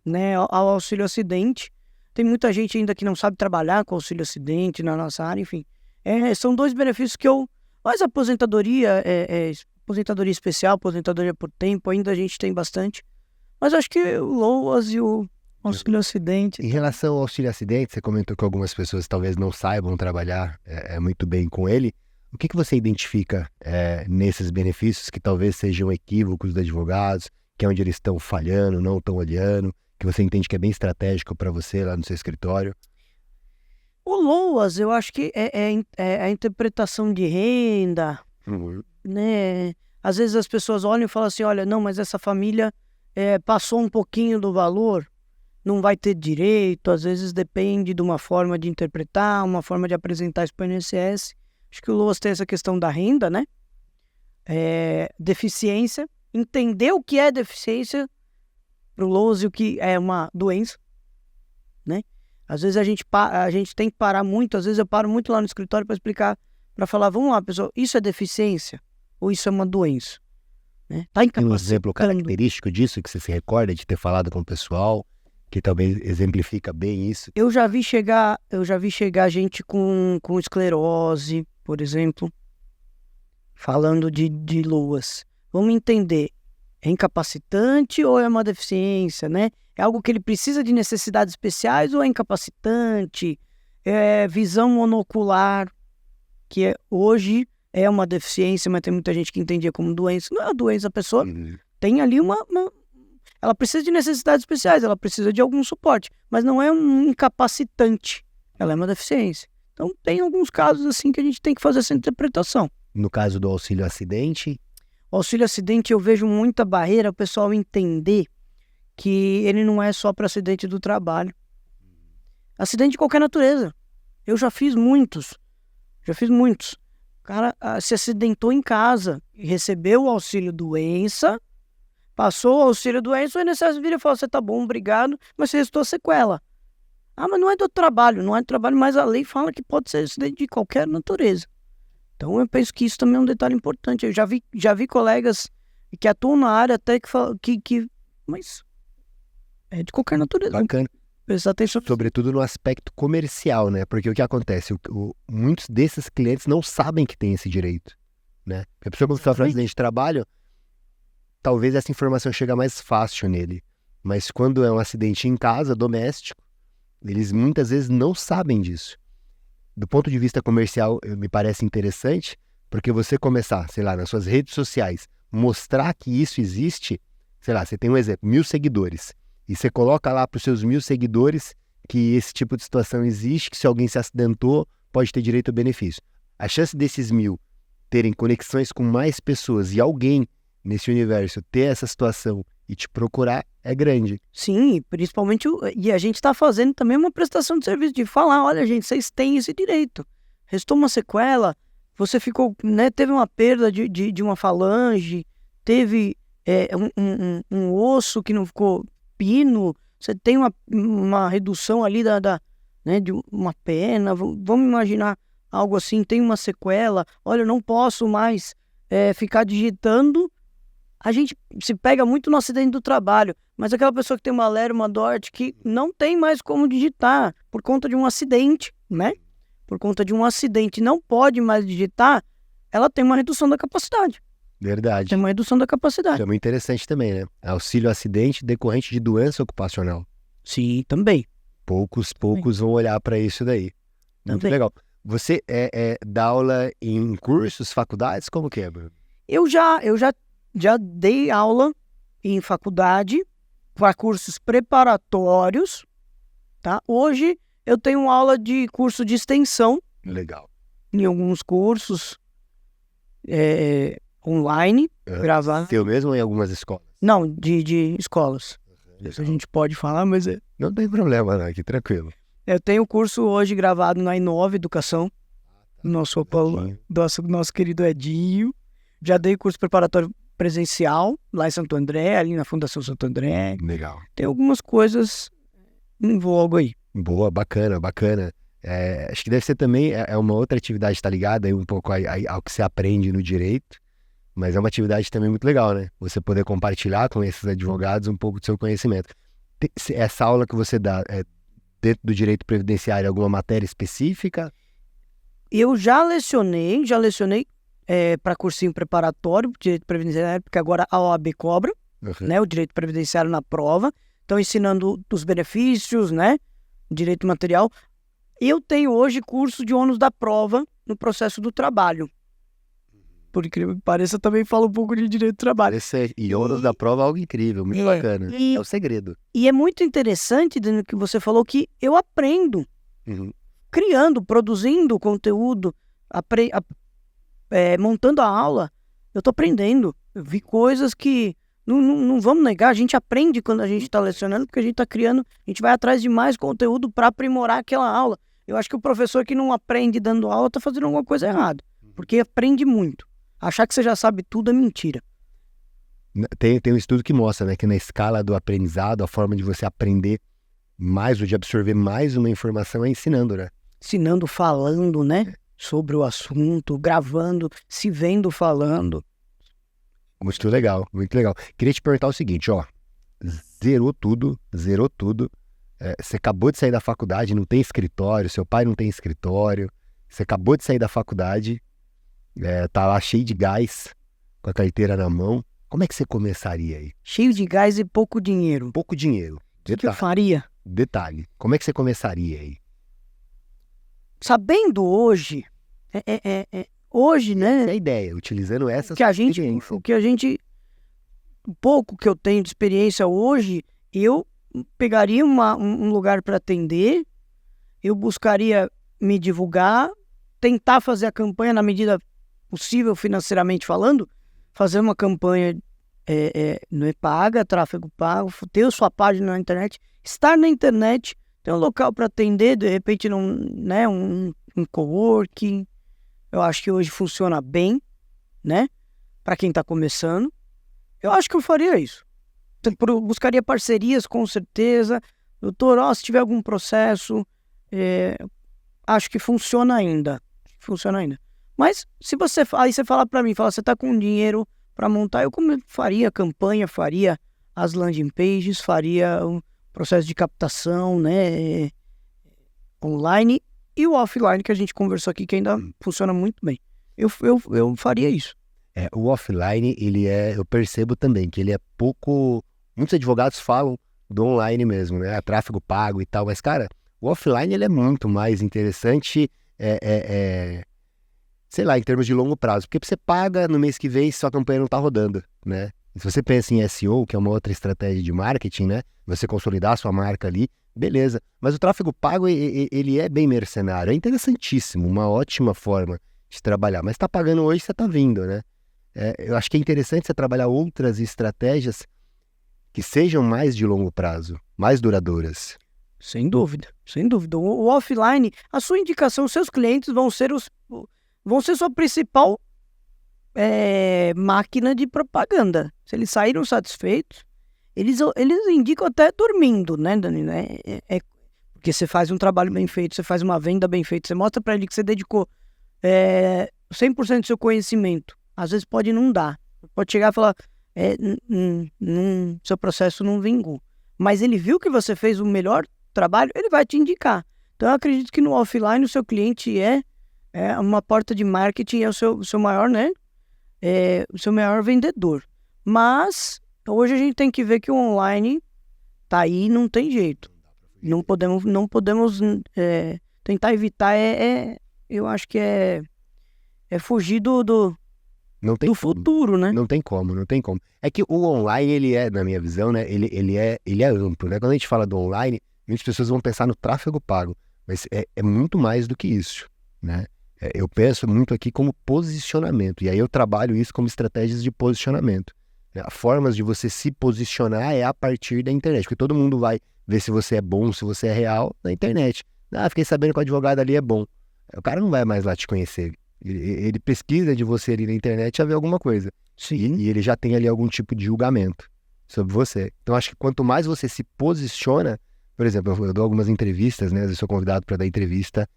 né, ao auxílio acidente. Tem muita gente ainda que não sabe trabalhar com auxílio acidente na nossa área, enfim. São dois benefícios que mas a aposentadoria, aposentadoria especial, aposentadoria por tempo, ainda a gente tem bastante. Mas acho que o Loas e o auxílio acidente... Em relação ao auxílio acidente, você comentou que algumas pessoas talvez não saibam trabalhar muito bem com ele. O que você identifica nesses benefícios que talvez sejam equívocos dos advogados, que é onde eles estão falhando, não estão olhando, que você entende que é bem estratégico para você lá no seu escritório? O Loas, eu acho que é a interpretação de renda, né? Às vezes as pessoas olham e falam assim, olha, não, mas essa família passou um pouquinho do valor, não vai ter direito. Às vezes depende de uma forma de interpretar, uma forma de apresentar isso para o INSS. Acho que o Loas tem essa questão da renda, né? Deficiência, entender o que é deficiência para o Loas e o que é uma doença, né? Às vezes a gente tem que parar muito, às vezes eu paro muito lá no escritório para explicar, para falar, vamos lá, pessoal, isso é deficiência ou isso é uma doença? Né? Tá Tem um exemplo característico disso que você se recorda de ter falado com o pessoal, que talvez exemplifica bem isso? Eu já vi chegar gente com esclerose, por exemplo, falando de Loas. Vamos entender, é incapacitante ou é uma deficiência, né? É algo que ele precisa de necessidades especiais ou é incapacitante? É visão monocular, que hoje é uma deficiência, mas tem muita gente que entendia como doença. Não é uma doença, a pessoa tem ali ela precisa de necessidades especiais, ela precisa de algum suporte, mas não é um incapacitante, ela é uma deficiência. Então tem alguns casos assim que a gente tem que fazer essa interpretação. No caso do auxílio acidente? O auxílio acidente eu vejo muita barreira o pessoal entender que ele não é só para acidente do trabalho. Acidente de qualquer natureza. Eu já fiz muitos. O cara se acidentou em casa e recebeu o auxílio doença, passou o auxílio doença, o INSS vira e fala, você tá bom, obrigado, mas você restou sequela. Mas não é do trabalho, mas a lei fala que pode ser acidente de qualquer natureza. Então eu penso que isso também é um detalhe importante. Eu já vi colegas que atuam na área até que falam mas é de qualquer natureza. Bacana. Prestar atenção. Sobretudo no aspecto comercial, né? Porque o que acontece? Muitos desses clientes não sabem que tem esse direito, né? Porque a pessoa quando sofre um acidente de trabalho, talvez essa informação chegue mais fácil nele. Mas quando é um acidente em casa, doméstico, eles muitas vezes não sabem disso. Do ponto de vista comercial, me parece interessante, porque você começar, sei lá, nas suas redes sociais, mostrar que isso existe, sei lá, você tem um exemplo, 1.000 seguidores, e você coloca lá para os seus 1.000 seguidores que esse tipo de situação existe, que se alguém se acidentou, pode ter direito ao benefício. A chance desses 1.000 terem conexões com mais pessoas e alguém nesse universo ter essa situação e te procurar é grande. Sim, principalmente, e a gente está fazendo também uma prestação de serviço, de falar, olha gente, vocês têm esse direito. Restou uma sequela, você ficou, né, teve uma perda de uma falange, teve um osso que não ficou pino, você tem uma redução ali né, de uma perna, vamos imaginar algo assim, tem uma sequela, olha, eu não posso mais ficar digitando. A gente se pega muito no acidente do trabalho, mas aquela pessoa que tem uma LER, uma DORT, que não tem mais como digitar por conta de um acidente, né? Por conta de um acidente, não pode mais digitar, ela tem uma redução da capacidade. Verdade. Tem uma redução da capacidade. Isso é muito interessante também, né? Auxílio acidente decorrente de doença ocupacional. Sim, também. Poucos vão olhar para isso daí. Muito Também. legal. Você dá aula em cursos, faculdades? Como que é, Bruno? Eu já dei aula em faculdade para cursos preparatórios, tá? Hoje eu tenho aula de curso de extensão Legal. em alguns cursos online, gravado. Seu mesmo ou em algumas escolas? Não, de escolas. Isso a gente pode falar, mas Não tem problema, não, aqui tranquilo. eu tenho curso hoje gravado na Inova Educação, nosso querido Edinho. Já dei curso preparatório presencial lá em Santo André, ali na Fundação Santo André. Legal. Tem algumas coisas em voga aí. Boa, bacana. Acho que deve ser também uma outra atividade, tá ligada aí um pouco ao que você aprende no direito, mas é uma atividade também muito legal, né? Você poder compartilhar com esses advogados um pouco do seu conhecimento. Essa aula que você dá é dentro do direito previdenciário, alguma matéria específica? Eu já lecionei para cursinho preparatório, direito previdenciário, porque agora a OAB cobra, né, o direito previdenciário na prova. Estão ensinando os benefícios, né, direito material. Eu tenho hoje curso de ônus da prova no processo do trabalho. Por incrível que pareça, eu também falo um pouco de direito do trabalho. E ônus da prova é algo incrível, muito bacana. É o segredo. E é muito interessante, Danilo, que você falou que eu aprendo criando, produzindo conteúdo, montando a aula. Eu estou aprendendo. Eu vi coisas que não vamos negar, a gente aprende quando a gente está lecionando, porque a gente está criando, a gente vai atrás de mais conteúdo para aprimorar aquela aula. Eu acho que o professor que não aprende dando aula está fazendo alguma coisa errada, porque aprende muito. Achar que você já sabe tudo é mentira. Tem um estudo que mostra, né, que na escala do aprendizado, a forma de você aprender mais ou de absorver mais uma informação é ensinando, né? Ensinando, falando, né, sobre o assunto, gravando, se vendo falando. Muito legal, muito legal. Queria te perguntar o seguinte, ó, zerou tudo. Você acabou de sair da faculdade, não tem escritório, seu pai não tem escritório, você acabou de sair da faculdade, tá lá cheio de gás, com a carteira na mão. Como é que você começaria aí? Cheio de gás e pouco dinheiro. Pouco dinheiro. O que eu faria? Detalhe, como é que você começaria aí? Sabendo hoje, hoje, né? Essa é a ideia, utilizando essa experiência. O pouco que eu tenho de experiência hoje, eu pegaria um lugar para atender, eu buscaria me divulgar, tentar fazer a campanha na medida possível, financeiramente falando, fazer uma campanha não é paga, tráfego pago, ter a sua página na internet, estar na internet, ter um local para atender, de repente um coworking. Eu acho que hoje funciona bem, né? Para quem está começando. Eu acho que eu faria isso. Buscaria parcerias, com certeza. Doutor, se tiver algum processo, acho que funciona ainda. Mas se aí você fala para mim, você está com dinheiro para montar, eu faria a campanha, faria as landing pages, faria um processo de captação, né? Online. E o offline que a gente conversou aqui, que ainda funciona muito bem. Eu faria isso. O offline, eu percebo também que ele é pouco... Muitos advogados falam do online mesmo, né? Tráfego pago e tal. Mas, cara, o offline ele é muito mais interessante, sei lá, em termos de longo prazo. Porque você paga no mês que vem se sua campanha não tá rodando, né? E se você pensa em SEO, que é uma outra estratégia de marketing, né? Você consolidar a sua marca ali, beleza. Mas o tráfego pago, ele é bem mercenário. É interessantíssimo, uma ótima forma de trabalhar. Mas tá pagando hoje, você tá vindo, né? Eu acho que é interessante você trabalhar outras estratégias que sejam mais de longo prazo, mais duradouras. Sem dúvida. O offline, a sua indicação, os seus clientes vão ser sua principal máquina de propaganda. Se eles saíram satisfeitos, eles indicam até dormindo, né, Danilo? Porque você faz um trabalho bem feito, você faz uma venda bem feita, você mostra para ele que você dedicou 100% do seu conhecimento. Às vezes pode não dar. Pode chegar e falar, seu processo não vingou. Mas ele viu que você fez o melhor trabalho, ele vai te indicar. Então eu acredito que no offline o seu cliente é uma porta de marketing, é o seu maior, né? O seu maior vendedor. Mas hoje a gente tem que ver que o online tá aí, não tem jeito. Não podemos tentar evitar eu acho que é fugir do Não tem como. futuro, né? Não tem como. É que o online, ele é, na minha visão, né, ele é amplo, né? Quando a gente fala do online, muitas pessoas vão pensar no tráfego pago, mas é muito mais do que isso, né? Eu penso muito aqui como posicionamento, e aí eu trabalho isso como estratégias de posicionamento, né? Formas de você se posicionar é a partir da internet, porque todo mundo vai ver se você é bom, se você é real na internet. Fiquei sabendo que o advogado ali é bom. O cara não vai mais lá te conhecer. Ele pesquisa de você ali na internet já vê alguma coisa. Sim. E ele já tem ali algum tipo de julgamento sobre você. Então, acho que quanto mais você se posiciona, por exemplo, eu dou algumas entrevistas, né? Às vezes sou convidado para dar entrevista,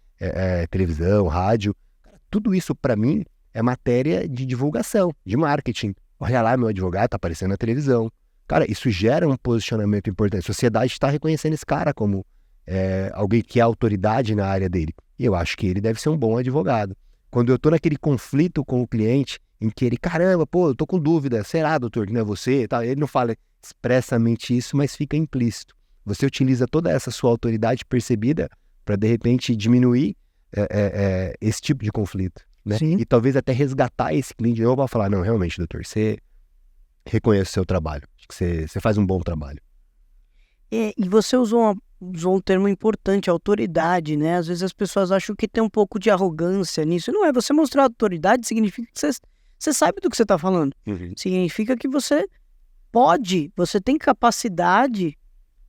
televisão, rádio. Cara, tudo isso, para mim, é matéria de divulgação, de marketing. Olha lá, meu advogado tá aparecendo na televisão. Cara, isso gera um posicionamento importante. A sociedade está reconhecendo esse cara como alguém que é autoridade na área dele. E eu acho que ele deve ser um bom advogado. Quando eu tô naquele conflito com o cliente, em que ele, caramba, pô, eu tô com dúvida, será, doutor, que não é você? Ele não fala expressamente isso, mas fica implícito. Você utiliza toda essa sua autoridade percebida para, de repente, diminuir esse tipo de conflito, né? Sim. E talvez até resgatar esse cliente de novo para falar, não, realmente, doutor, você reconhece o seu trabalho, acho que você faz um bom trabalho. E você usou um termo importante, autoridade, né? Às vezes as pessoas acham que tem um pouco de arrogância nisso. Não é, você mostrar autoridade significa que você sabe do que você está falando. Significa que você tem capacidade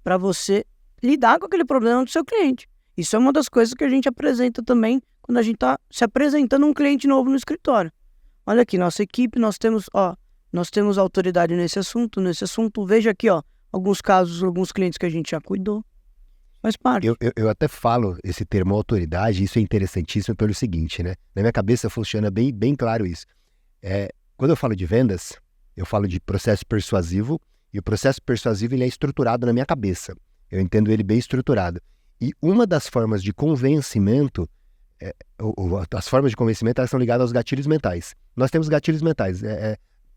para você lidar com aquele problema do seu cliente. Isso é uma das coisas que a gente apresenta também quando a gente está se apresentando a um cliente novo no escritório. Olha aqui, nossa equipe, nós temos autoridade nesse assunto, veja aqui, alguns casos, alguns clientes que a gente já cuidou. Faz parte. Eu até falo esse termo autoridade, isso é interessantíssimo pelo seguinte, né? Na minha cabeça funciona bem, bem claro isso. Quando eu falo de vendas, eu falo de processo persuasivo, e o processo persuasivo ele é estruturado na minha cabeça. Eu entendo ele bem estruturado. E uma das formas de convencimento, as formas de convencimento, elas são ligadas aos gatilhos mentais. Nós temos gatilhos mentais.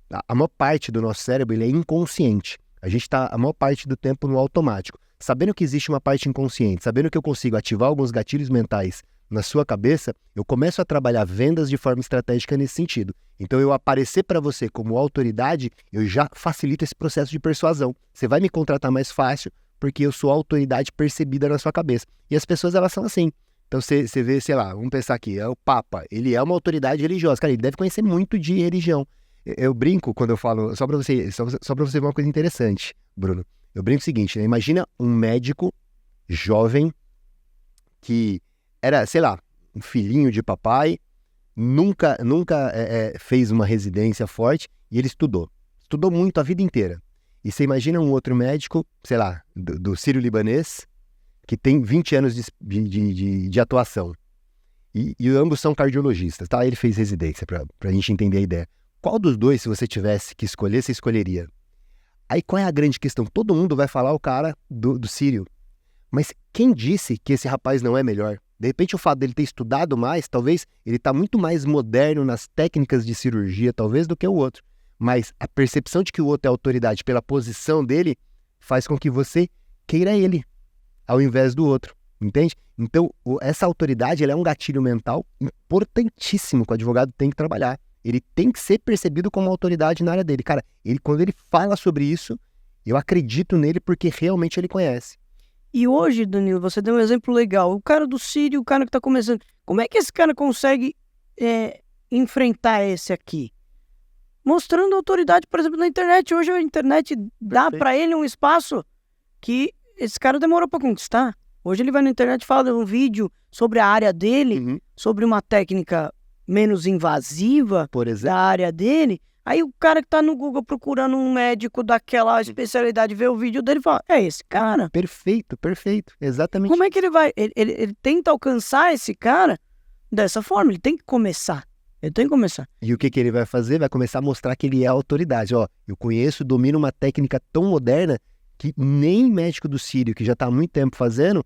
A maior parte do nosso cérebro ele é inconsciente. A gente está a maior parte do tempo no automático. Sabendo que existe uma parte inconsciente, sabendo que eu consigo ativar alguns gatilhos mentais na sua cabeça, eu começo a trabalhar vendas de forma estratégica nesse sentido. Então, eu aparecer para você como autoridade, eu já facilito esse processo de persuasão. Você vai me contratar mais fácil, porque eu sou a autoridade percebida na sua cabeça. E as pessoas, elas são assim. Então, você vê, sei lá, vamos pensar aqui, o Papa, ele é uma autoridade religiosa. Cara, ele deve conhecer muito de religião. Eu brinco quando eu falo, só para você ver uma coisa interessante, Bruno. Eu brinco o seguinte, né? Imagina um médico jovem que era, sei lá, um filhinho de papai, nunca fez uma residência forte e ele estudou muito a vida inteira. E você imagina um outro médico, sei lá, do Sírio-Libanês, que tem 20 anos de atuação. E ambos são cardiologistas, tá? Ele fez residência, pra gente entender a ideia. Qual dos dois, se você tivesse que escolher, você escolheria? Aí qual é a grande questão? Todo mundo vai falar o cara do Sírio. Mas quem disse que esse rapaz não é melhor? De repente o fato dele ter estudado mais, talvez ele está muito mais moderno nas técnicas de cirurgia, talvez, do que o outro. Mas a percepção de que o outro é autoridade pela posição dele faz com que você queira ele, ao invés do outro, entende? Então, essa autoridade ela é um gatilho mental importantíssimo que o advogado tem que trabalhar. Ele tem que ser percebido como autoridade na área dele. Cara, quando ele fala sobre isso, eu acredito nele porque realmente ele conhece. E hoje, Danilo, você deu um exemplo legal. O cara do Sírio, o cara que está começando. Como é que esse cara consegue enfrentar esse aqui? Mostrando autoridade, por exemplo, na internet. Hoje a internet dá para ele um espaço que esse cara demorou para conquistar. Hoje ele vai na internet e fala um vídeo sobre a área dele, sobre uma técnica menos invasiva por exemplo, da área dele. Aí o cara que tá no Google procurando um médico daquela especialidade, vê o vídeo dele e fala, é esse cara. Perfeito, exatamente. Como é que ele vai? Ele tenta alcançar esse cara dessa forma, ele tem que começar. E o que ele vai fazer? Vai começar a mostrar que ele é autoridade. Eu conheço, domino uma técnica tão moderna que nem médico do Sírio, que já está há muito tempo fazendo,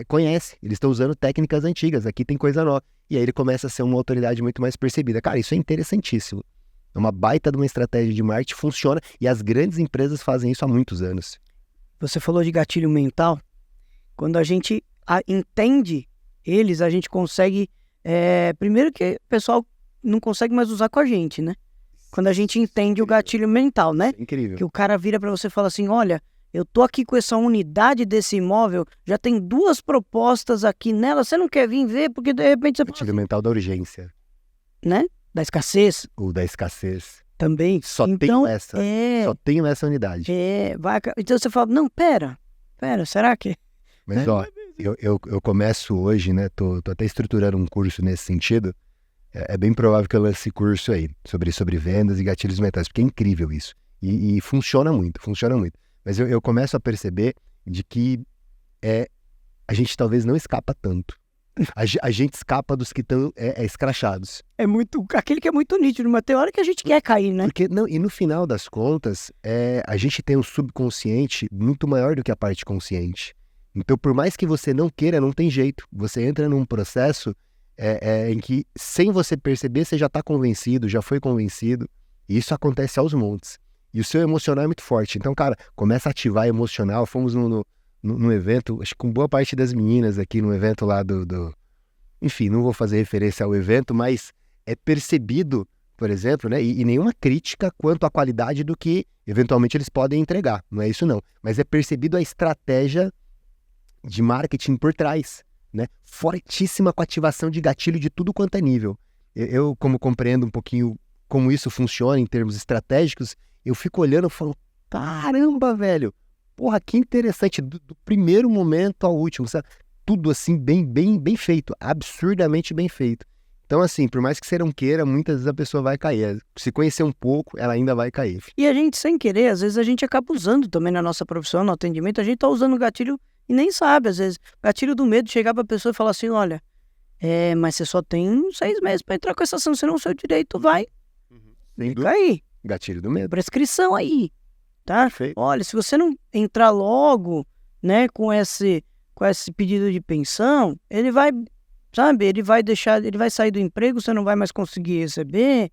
conhece. Eles estão usando técnicas antigas, aqui tem coisa nova. E aí ele começa a ser uma autoridade muito mais percebida. Cara, isso é interessantíssimo. É uma baita de uma estratégia de marketing, funciona, e as grandes empresas fazem isso há muitos anos. Você falou de gatilho mental. Quando a gente entende eles, a gente consegue Primeiro que o pessoal não consegue mais usar com a gente, né? Quando a gente entende o gatilho mental, né? Incrível. Que o cara vira para você e fala assim, olha, eu tô aqui com essa unidade desse imóvel, já tem 2 propostas aqui nela, você não quer vir ver? Porque de repente você fala Gatilho assim, mental da urgência. né? Da escassez Ou da escassez. também. Só então, tenho essa. É, Só tenho essa unidade. então você fala, não, pera, será que... Mas, ó, eu começo hoje, né? Tô até estruturando um curso nesse sentido. É bem provável que eu lance esse curso aí, sobre vendas e gatilhos mentais, porque é incrível isso. E funciona muito. Mas eu começo a perceber de que a gente talvez não escapa tanto. A gente escapa dos que estão escrachados. É muito, aquele que é muito nítido, mas tem hora que a gente quer cair, né? Porque, não, e no final das contas, a gente tem um subconsciente muito maior do que a parte consciente. Então, por mais que você não queira, não tem jeito. Você entra num processo em que, sem você perceber, você já está convencido, já foi convencido. E isso acontece aos montes. E o seu emocional é muito forte. Então, cara, começa a ativar emocional. Fomos num evento, acho que com boa parte das meninas aqui, no evento lá Enfim, não vou fazer referência ao evento, mas é percebido, por exemplo, né? E nenhuma crítica quanto à qualidade do que, eventualmente, eles podem entregar. Não é isso, não. Mas é percebido a estratégia de marketing por trás, né? Fortíssima com ativação de gatilho de tudo quanto é nível. Eu, como compreendo um pouquinho como isso funciona em termos estratégicos, eu fico olhando e falo, caramba, velho, porra, que interessante, do primeiro momento ao último, sabe? Tudo assim, bem feito, absurdamente bem feito. Então, assim, por mais que você não queira, muitas vezes a pessoa vai cair. Se conhecer um pouco, ela ainda vai cair. E a gente, sem querer, às vezes a gente acaba usando também na nossa profissão, no atendimento, a gente tá usando o gatilho e nem sabe, às vezes. O gatilho do medo, chegar pra pessoa e falar assim, olha, mas você só tem 6 meses pra entrar com essa ação, senão o seu direito vai cair. Gatilho do medo. Prescrição aí, tá? Perfeito. Olha, se você não entrar logo, né, com esse pedido de pensão, ele vai, sabe, ele vai sair do emprego, você não vai mais conseguir receber.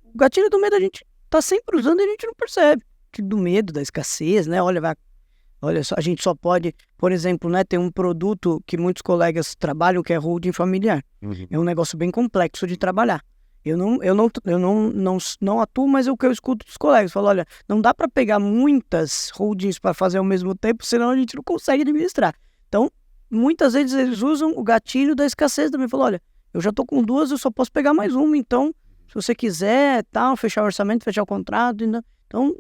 O gatilho do medo a gente tá sempre usando e a gente não percebe. Do medo, da escassez, né? Olha, a gente só pode, por exemplo, né, ter um produto que muitos colegas trabalham, que é holding familiar. Uhum. É um negócio bem complexo de trabalhar. Eu não atuo, mas é o que eu escuto dos colegas. Falo, olha, não dá para pegar muitas holdings para fazer ao mesmo tempo, senão a gente não consegue administrar. Então, muitas vezes eles usam o gatilho da escassez também. Falam, olha, eu já tô com 2, eu só posso pegar mais uma. Então, se você quiser, tal, fechar o orçamento, fechar o contrato. Então,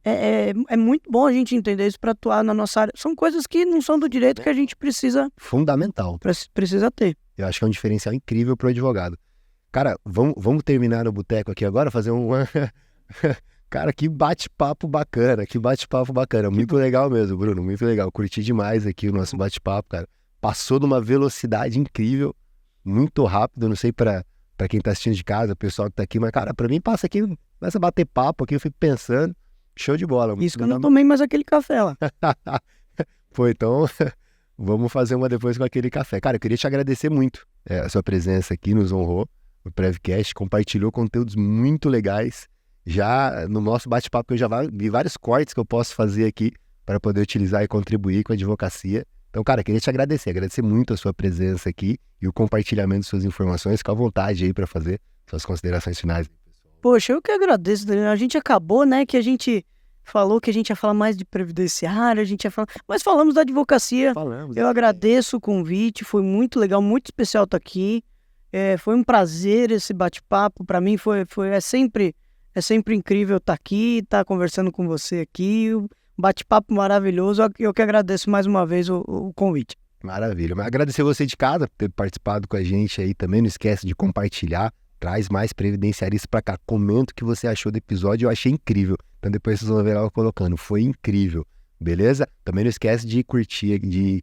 é muito bom a gente entender isso para atuar na nossa área. São coisas que não são do direito que a gente precisa ter. Eu acho que é um diferencial incrível para o advogado. Cara, vamos terminar no boteco aqui agora, fazer Cara, que bate-papo bacana. Muito legal mesmo, Bruno, muito legal. Curti demais aqui o nosso bate-papo, cara. Passou numa velocidade incrível, muito rápido. Não sei para quem tá assistindo de casa, o pessoal que tá aqui, mas, cara, para mim passa aqui, começa a bater papo aqui, eu fico pensando. Show de bola. Isso que eu não tomei mais aquele café lá. Pô, então vamos fazer uma depois com aquele café. Cara, eu queria te agradecer muito. A sua presença aqui nos honrou. O Prevcast compartilhou conteúdos muito legais. Já no nosso bate-papo eu já vi vários cortes que eu posso fazer aqui para poder utilizar e contribuir com a advocacia. Então, cara, queria te agradecer muito a sua presença aqui e o compartilhamento de suas informações. Fica à vontade aí para fazer suas considerações finais. Poxa, eu que agradeço, Daniel. A gente acabou, né, que a gente falou que a gente ia falar mais de previdenciário, mas falamos da advocacia. Eu agradeço o convite, foi muito legal, muito especial estar aqui. Foi um prazer esse bate-papo. Para mim é sempre incrível estar aqui, estar conversando com você aqui. Um bate-papo maravilhoso. Eu que agradeço mais uma vez o convite. Maravilha. Mas agradecer você de casa por ter participado com a gente aí também. Não esquece de compartilhar. Traz mais previdenciaristas para cá. Comenta o que você achou do episódio. Eu achei incrível. Então depois vocês vão ver lá eu colocando. Foi incrível. Beleza? Também não esquece de curtir,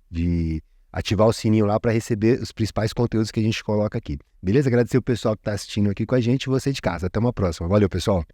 de ativar o sininho lá para receber os principais conteúdos que a gente coloca aqui. Beleza? Agradecer o pessoal que está assistindo aqui com a gente e você de casa. Até uma próxima. Valeu, pessoal.